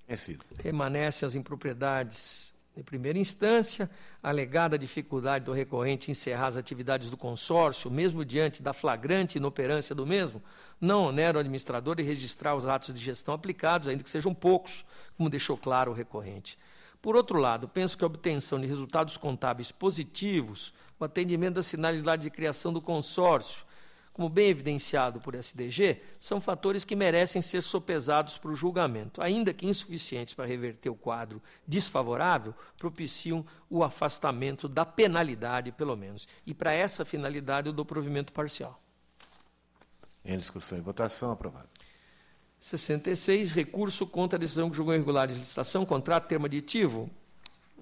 Conhecido. Permanecem as impropriedades de primeira instância, alegada dificuldade do recorrente em encerrar as atividades do consórcio, mesmo diante da flagrante inoperância do mesmo, não onera o administrador de registrar os atos de gestão aplicados, ainda que sejam poucos, como deixou claro o recorrente. Por outro lado, penso que a obtenção de resultados contábeis positivos, o atendimento das finalidades de criação do consórcio, como bem evidenciado por SDG, são fatores que merecem ser sopesados para o julgamento, ainda que insuficientes para reverter o quadro desfavorável, propiciam o afastamento da penalidade, pelo menos. E para essa finalidade eu dou provimento parcial. Em discussão e votação. Aprovado. 66, recurso contra a decisão que julgou irregulares de licitação, contrato, termo aditivo,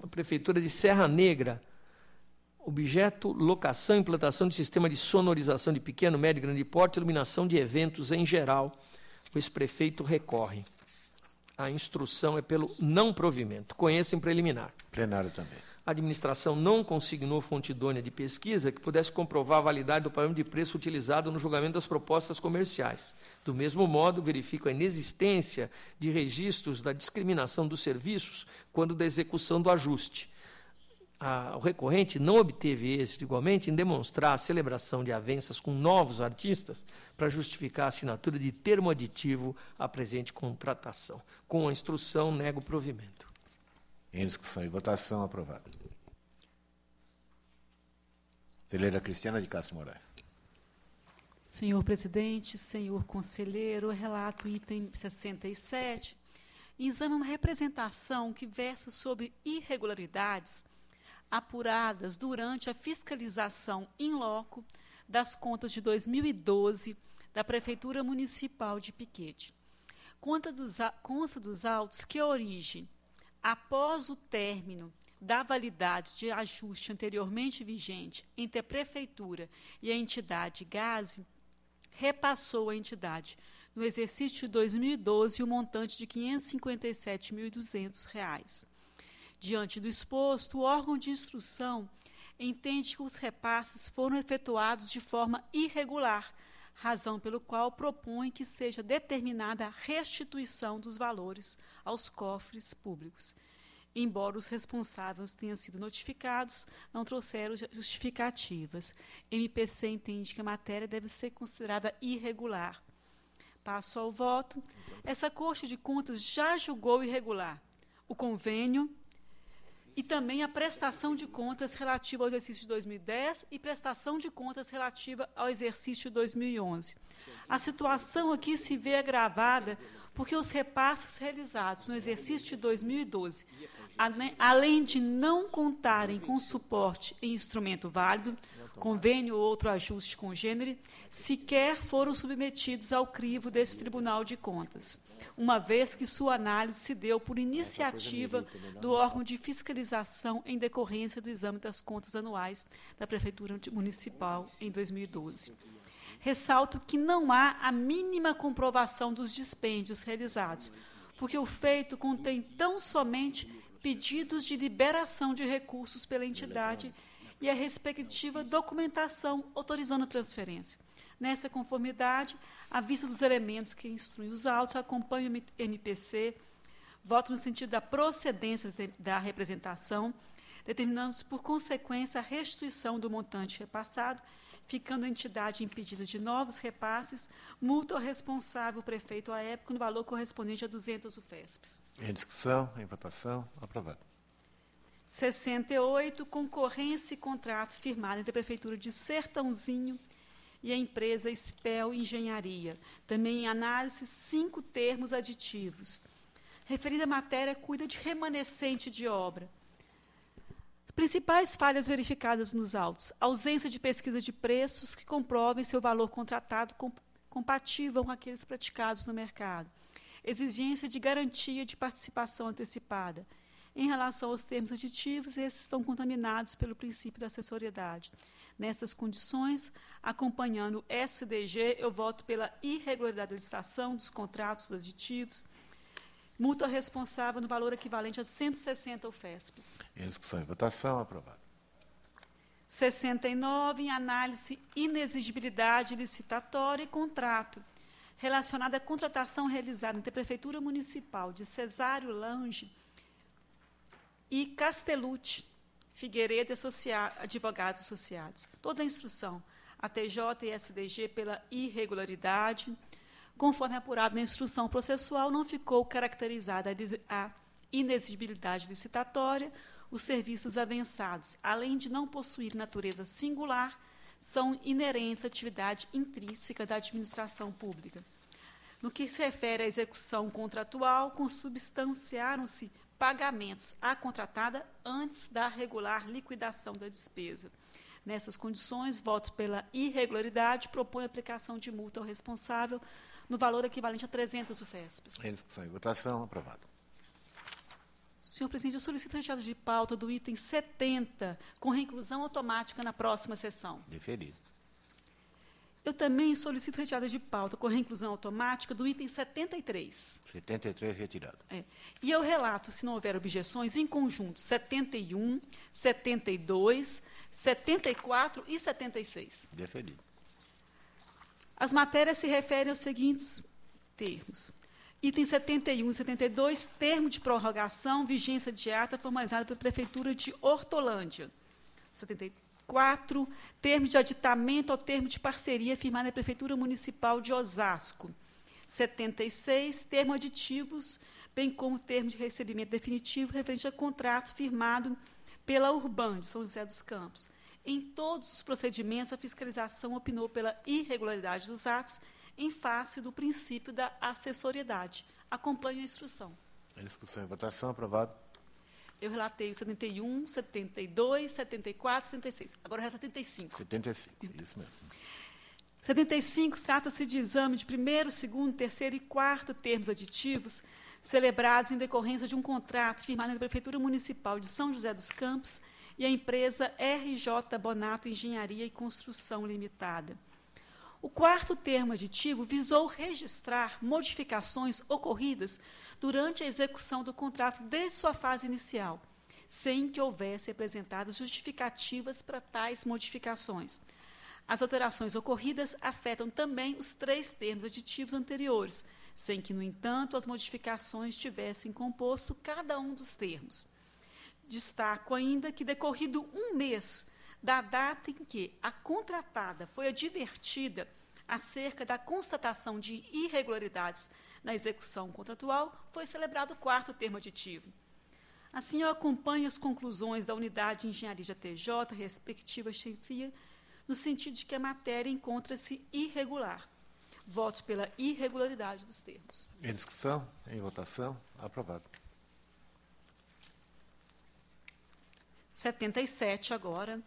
a Prefeitura de Serra Negra, objeto, locação e implantação de sistema de sonorização de pequeno, médio e grande porte, iluminação de eventos em geral. O ex-prefeito recorre. A instrução é pelo não provimento. Conheça em preliminar. Plenário também. A administração não consignou fonte idônea de pesquisa que pudesse comprovar a validade do parâmetro de preço utilizado no julgamento das propostas comerciais. Do mesmo modo, verifico a inexistência de registros da discriminação dos serviços quando da execução do ajuste. O recorrente não obteve êxito, igualmente, em demonstrar a celebração de avanças com novos artistas para justificar a assinatura de termo aditivo à presente contratação. Com a instrução, nego o provimento. Em discussão e votação. Aprovado. Conselheira Cristiana de Castro Moraes. Senhor presidente, senhor conselheiro, relato item 67. Exame uma representação que versa sobre irregularidades apuradas durante a fiscalização in loco das contas de 2012 da Prefeitura Municipal de Piquete. Consta dos autos que a origem, após o término da validade de ajuste anteriormente vigente entre a Prefeitura e a entidade GASE, repassou à entidade, no exercício de 2012, o montante de R$ 557.200. Diante do exposto, o órgão de instrução entende que os repasses foram efetuados de forma irregular, razão pelo qual propõe que seja determinada a restituição dos valores aos cofres públicos. Embora os responsáveis tenham sido notificados, não trouxeram justificativas. MPC entende que a matéria deve ser considerada irregular. Passo ao voto. Essa Corte de Contas já julgou irregular o convênio e também a prestação de contas relativa ao exercício de 2010 e prestação de contas relativa ao exercício de 2011. A situação aqui se vê agravada porque os repasses realizados no exercício de 2012, além de não contarem com suporte em instrumento válido, convênio ou outro ajuste congênere, sequer foram submetidos ao crivo desse Tribunal de Contas, uma vez que sua análise se deu por iniciativa do órgão de fiscalização em decorrência do exame das contas anuais da Prefeitura Municipal em 2012. Ressalto que não há a mínima comprovação dos dispêndios realizados, porque o feito contém tão somente pedidos de liberação de recursos pela entidade e a respectiva documentação autorizando a transferência. Nessa conformidade, à vista dos elementos que instruem os autos, acompanho o MPC, voto no sentido da procedência da representação, determinando-se, por consequência, a restituição do montante repassado, ficando a entidade impedida de novos repasses, multa ao responsável prefeito à época no valor correspondente a 200 UFESPs. Em discussão, em votação, aprovado. 68, concorrência e contrato firmado entre a Prefeitura de Sertãozinho e a empresa Spell Engenharia. Também em análise, 5 termos aditivos. Referida matéria cuida de remanescente de obra. Principais falhas verificadas nos autos: ausência de pesquisa de preços que comprovem seu valor contratado compatível com aqueles praticados no mercado, exigência de garantia de participação antecipada. Em relação aos termos aditivos, esses estão contaminados pelo princípio da acessoriedade. Nessas condições, acompanhando o SDG, eu voto pela irregularidade da licitação dos contratos aditivos, multa responsável no valor equivalente a 160 UFESPs. Em discussão e votação, aprovado. 69, em análise, inexigibilidade licitatória e contrato, relacionada à contratação realizada entre a Prefeitura Municipal de Cesário Lange e Castellucci Figueiredo e advogados associados. Toda a instrução, a TJ e SDG, pela irregularidade. Conforme apurado na instrução processual, não ficou caracterizada a inexigibilidade licitatória. Os serviços avançados, além de não possuir natureza singular, são inerentes à atividade intrínseca da administração pública. No que se refere à execução contratual, consubstanciaram-se pagamentos à contratada antes da regular liquidação da despesa. Nessas condições, voto pela irregularidade, propõe a aplicação de multa ao responsável no valor equivalente a 300 UFESPs. Em discussão e votação, aprovado. Senhor presidente, eu solicito retirada de pauta do item 70, com reinclusão automática na próxima sessão. Deferido. Eu também solicito retirada de pauta com reinclusão automática do item 73. 73, retirado. E eu relato, se não houver objeções, em conjunto 71, 72, 74 e 76. Deferido. As matérias se referem aos seguintes termos. Item 71 e 72, termo de prorrogação, vigência de ata formalizada pela Prefeitura de Hortolândia. 74, termo de aditamento ao termo de parceria firmado na Prefeitura Municipal de Osasco. 76, termo aditivos, bem como termo de recebimento definitivo referente a contrato firmado pela Urban de São José dos Campos. Em todos os procedimentos, a fiscalização opinou pela irregularidade dos atos em face do princípio da acessoriedade. Acompanho a instrução. Em discussão e votação, aprovado. Eu relatei o 71, 72, 74, 76. Agora resta 75. 75, isso mesmo. 75, trata-se de exame de primeiro, segundo, terceiro e quarto termos aditivos celebrados em decorrência de um contrato firmado na Prefeitura Municipal de São José dos Campos e a empresa RJ Bonato Engenharia e Construção Limitada. O quarto termo aditivo visou registrar modificações ocorridas durante a execução do contrato desde sua fase inicial, sem que houvesse apresentadas justificativas para tais modificações. As alterações ocorridas afetam também os 3 termos aditivos anteriores, sem que, no entanto, as modificações tivessem composto cada um dos termos. Destaco ainda que, decorrido um mês da data em que a contratada foi advertida acerca da constatação de irregularidades na execução contratual, foi celebrado o quarto termo aditivo. Assim, eu acompanho as conclusões da Unidade de Engenharia de ATJ, respectiva chefia, no sentido de que a matéria encontra-se irregular. Voto pela irregularidade dos termos. Em discussão, em votação, aprovado. 77 agora.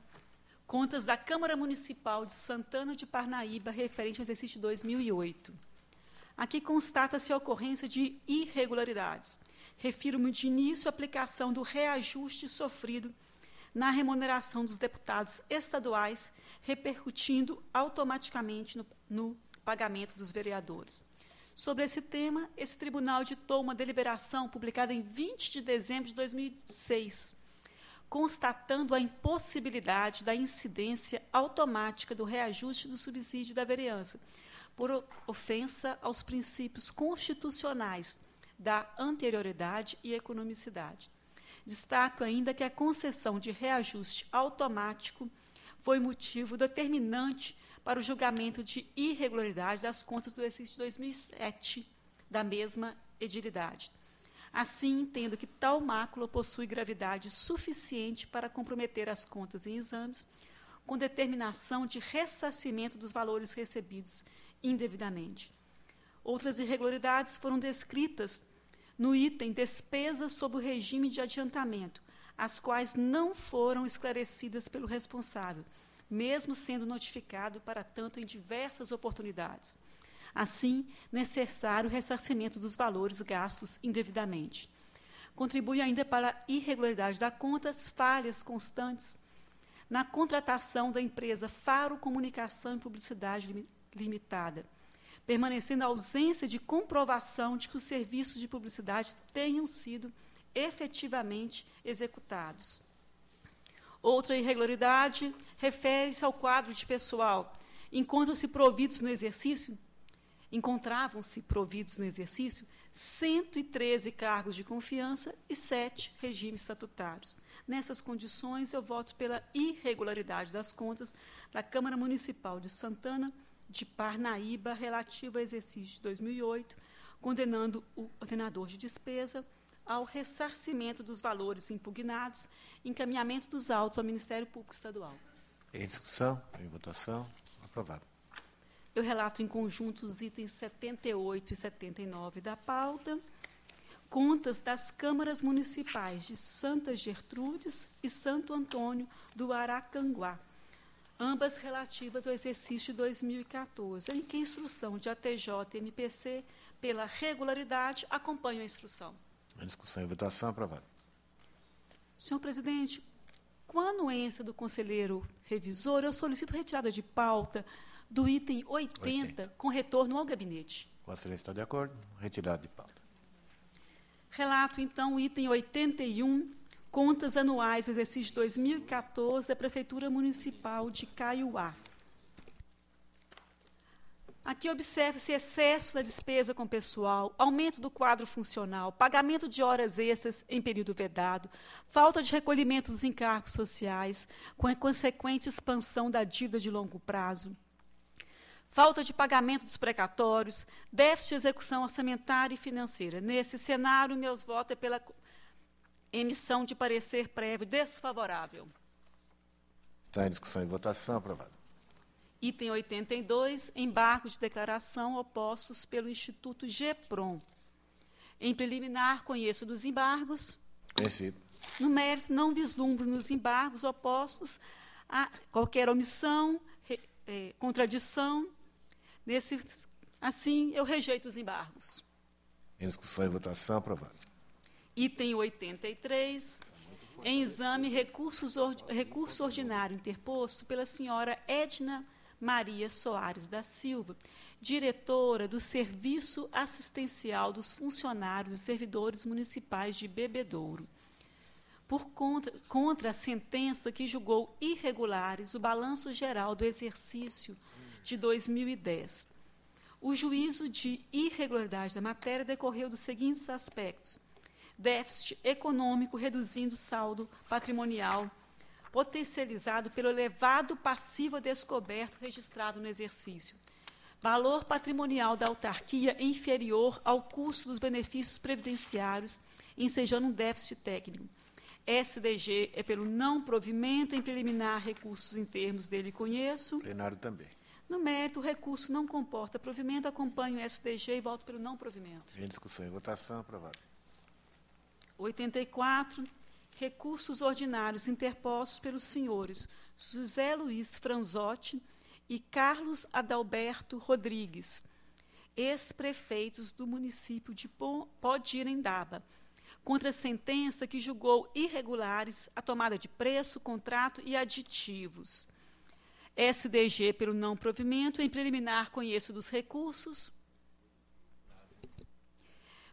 Contas da Câmara Municipal de Santana de Parnaíba, referente ao exercício de 2008. Aqui constata-se a ocorrência de irregularidades. Refiro-me de início à aplicação do reajuste sofrido na remuneração dos deputados estaduais, repercutindo automaticamente no pagamento dos vereadores. Sobre esse tema, esse tribunal ditou uma deliberação publicada em 20 de dezembro de 2006, constatando a impossibilidade da incidência automática do reajuste do subsídio da vereança, por ofensa aos princípios constitucionais da anterioridade e economicidade. Destaco ainda que a concessão de reajuste automático foi motivo determinante para o julgamento de irregularidade das contas do exercício de 2007, da mesma edilidade. Assim, entendo que tal mácula possui gravidade suficiente para comprometer as contas em exames, com determinação de ressarcimento dos valores recebidos indevidamente. Outras irregularidades foram descritas no item despesas sob o regime de adiantamento, as quais não foram esclarecidas pelo responsável, mesmo sendo notificado para tanto em diversas oportunidades. Assim, necessário o ressarcimento dos valores gastos indevidamente. Contribui ainda para a irregularidade da conta as falhas constantes na contratação da empresa Faro Comunicação e Publicidade Limitada, permanecendo a ausência de comprovação de que os serviços de publicidade tenham sido efetivamente executados. Outra irregularidade refere-se ao quadro de pessoal. Encontram-se providos no exercício Encontravam-se providos no exercício 113 cargos de confiança e 7 regimes estatutários. Nessas condições, eu voto pela irregularidade das contas da Câmara Municipal de Santana de Parnaíba, relativa ao exercício de 2008, condenando o ordenador de despesa ao ressarcimento dos valores impugnados e encaminhamento dos autos ao Ministério Público Estadual. Em discussão, em votação, aprovado. Eu relato em conjunto os itens 78 e 79 da pauta. Contas das câmaras municipais de Santa Gertrudes e Santo Antônio do Aracanguá, ambas relativas ao exercício de 2014, em que a instrução de ATJ e MPC, pela regularidade, acompanha a instrução. Em discussão e votação, aprovado. Senhor presidente, com a anuência do conselheiro revisor, eu solicito retirada de pauta do item 80, com retorno ao gabinete. Vossa Excelência está de acordo? Retirado de pauta. Relato, então, o item 81, contas anuais do exercício de 2014 da Prefeitura Municipal de Caiuá. Aqui observa-se excesso da despesa com pessoal, aumento do quadro funcional, pagamento de horas extras em período vedado, falta de recolhimento dos encargos sociais, com a consequente expansão da dívida de longo prazo, falta de pagamento dos precatórios, déficit de execução orçamentária e financeira. Nesse cenário, meus votos é pela emissão de parecer prévio desfavorável. Está em discussão e votação, aprovado. Item 82, embargos de declaração opostos pelo Instituto GEPROM. Em preliminar, conheço dos embargos. Conhecido. No mérito, não vislumbro nos embargos opostos a qualquer omissão, contradição. Assim, eu rejeito os embargos. Em discussão e votação, aprovado. Item 83, em exame, recurso ordinário interposto pela senhora Edna Maria Soares da Silva, diretora do Serviço Assistencial dos Funcionários e Servidores Municipais de Bebedouro, contra a sentença que julgou irregulares o balanço geral do exercício de 2010. O juízo de irregularidade da matéria decorreu dos seguintes aspectos: déficit econômico reduzindo o saldo patrimonial, potencializado pelo elevado passivo a descoberto registrado no exercício, valor patrimonial da autarquia inferior ao custo dos benefícios previdenciários, ensejando um déficit técnico. SDG é pelo não provimento, em preliminar, recursos em termos dele conheço. Plenário também. No mérito, o recurso não comporta provimento, acompanho o SDG e voto pelo não provimento. Em discussão e votação, aprovado. 84, recursos ordinários interpostos pelos senhores José Luiz Franzotti e Carlos Adalberto Rodrigues, ex-prefeitos do município de Podirendaba, contra a sentença que julgou irregulares a tomada de preço, contrato e aditivos. SDG pelo não provimento, em preliminar conheço dos recursos.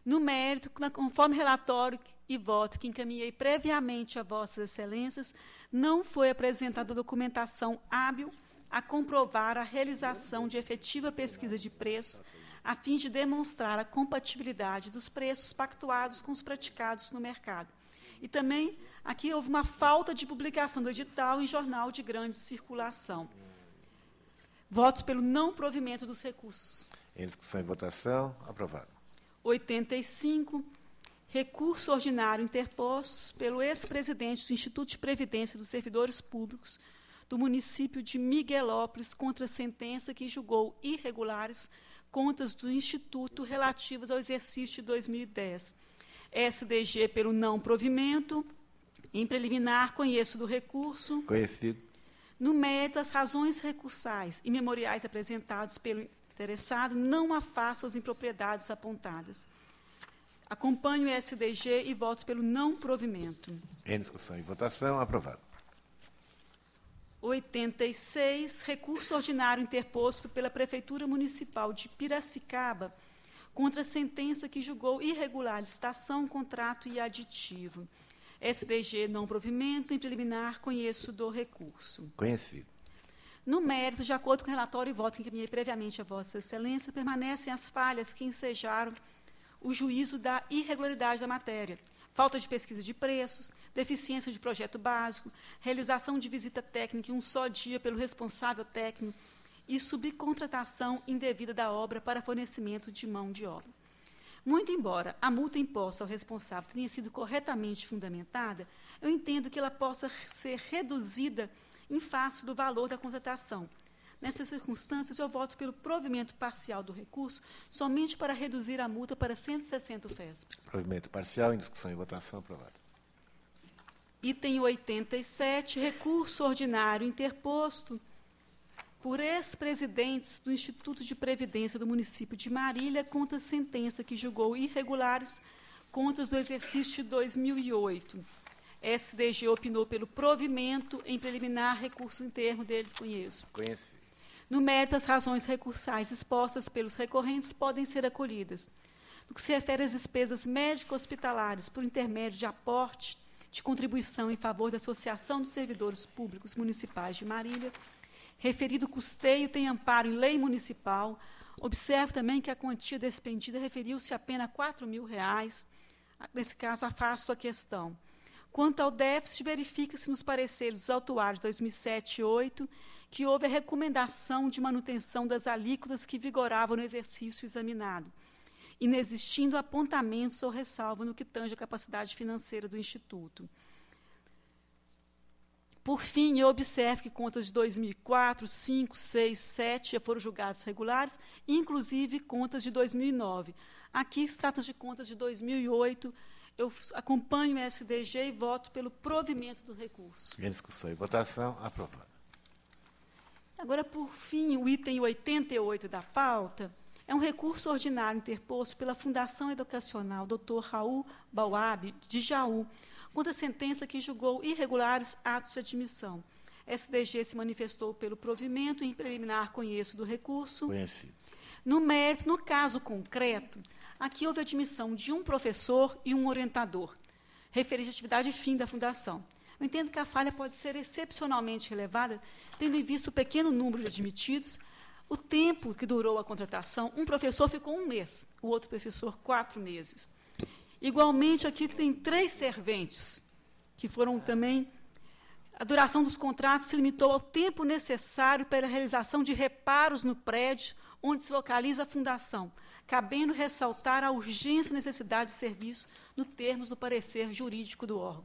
No mérito, conforme relatório e voto que encaminhei previamente a Vossas Excelências, não foi apresentada documentação hábil a comprovar a realização de efetiva pesquisa de preços, a fim de demonstrar a compatibilidade dos preços pactuados com os praticados no mercado. E também, aqui houve uma falta de publicação do edital em jornal de grande circulação. Votos pelo não provimento dos recursos. Em discussão e votação, aprovado. 85, recurso ordinário interposto pelo ex-presidente do Instituto de Previdência dos Servidores Públicos do município de Miguelópolis contra a sentença que julgou irregulares contas do Instituto relativas ao exercício de 2010. SDG pelo não provimento. Em preliminar, conheço do recurso. Conhecido. No mérito, as razões recursais e memoriais apresentados pelo interessado não afastam as impropriedades apontadas. Acompanho o SDG e voto pelo não provimento. Em discussão e votação, aprovado. 86, recurso ordinário interposto pela Prefeitura Municipal de Piracicaba contra a sentença que julgou irregular licitação, contrato e aditivo. SDG não provimento, em preliminar conheço do recurso. Conhecido. No mérito, de acordo com o relatório e voto que encaminhei previamente a Vossa Excelência, permanecem as falhas que ensejaram o juízo da irregularidade da matéria: falta de pesquisa de preços, deficiência de projeto básico, realização de visita técnica em um só dia pelo responsável técnico e subcontratação indevida da obra para fornecimento de mão de obra. Muito embora a multa imposta ao responsável tenha sido corretamente fundamentada, eu entendo que ela possa ser reduzida em face do valor da contratação. Nessas circunstâncias, eu voto pelo provimento parcial do recurso somente para reduzir a multa para 160 UFESPs. Provimento parcial, em discussão e votação, aprovado. Item 87, recurso ordinário interposto por ex-presidentes do Instituto de Previdência do município de Marília contra a sentença que julgou irregulares contas do exercício de 2008. SDG opinou pelo provimento, em preliminar, recurso em termo deles conheço. Conhecido. No mérito, as razões recursais expostas pelos recorrentes podem ser acolhidas. No que se refere às despesas médico-hospitalares por intermédio de aporte de contribuição em favor da Associação dos Servidores Públicos Municipais de Marília, referido custeio tem amparo em lei municipal. Observe também que a quantia despendida referiu-se apenas a R$ 4.000. Nesse caso, afasto a questão. Quanto ao déficit, verifica-se nos pareceres dos autuários 2007 e 2008 que houve a recomendação de manutenção das alíquotas que vigoravam no exercício examinado, inexistindo apontamentos ou ressalva no que tange a capacidade financeira do Instituto. Por fim, eu observo que contas de 2004, 5, 6, 7 já foram julgadas regulares, inclusive contas de 2009. Aqui se trata de contas de 2008. Eu acompanho o SDG e voto pelo provimento do recurso. Em discussão e votação, aprovado. Agora, por fim, o item 88 da pauta é um recurso ordinário interposto pela Fundação Educacional Dr. Raul Bauab, de Jaú, contra a sentença que julgou irregulares atos de admissão. SDG se manifestou pelo provimento, em preliminar conheço do recurso. Conhecido. No mérito, no caso concreto, aqui houve admissão de um professor e um orientador, referente à atividade fim da Fundação. Eu entendo que a falha pode ser excepcionalmente relevada, tendo em vista o pequeno número de admitidos, o tempo que durou a contratação. Um professor ficou 1 mês, o outro professor 4 meses. Igualmente, aqui tem 3 serventes, que foram também... A duração dos contratos se limitou ao tempo necessário para a realização de reparos no prédio onde se localiza a Fundação, cabendo ressaltar a urgência e necessidade de serviço nos termos do parecer jurídico do órgão.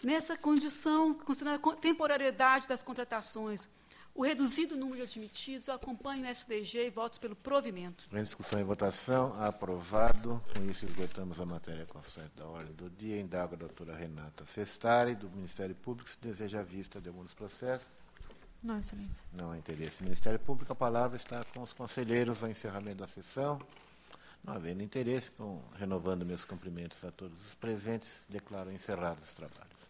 Nessa condição, considerando a temporariedade das contratações, o reduzido número de admitidos, eu acompanho o SDG e voto pelo provimento. Em discussão e votação, aprovado. Com isso, esgotamos a matéria constante da ordem do dia. Indago a doutora Renata Festari, do Ministério Público, se deseja a vista de algum dos processos. Não, excelência. Não há interesse do Ministério Público. A palavra está com os conselheiros ao encerramento da sessão. Não havendo interesse, renovando meus cumprimentos a todos os presentes, declaro encerrados os trabalhos.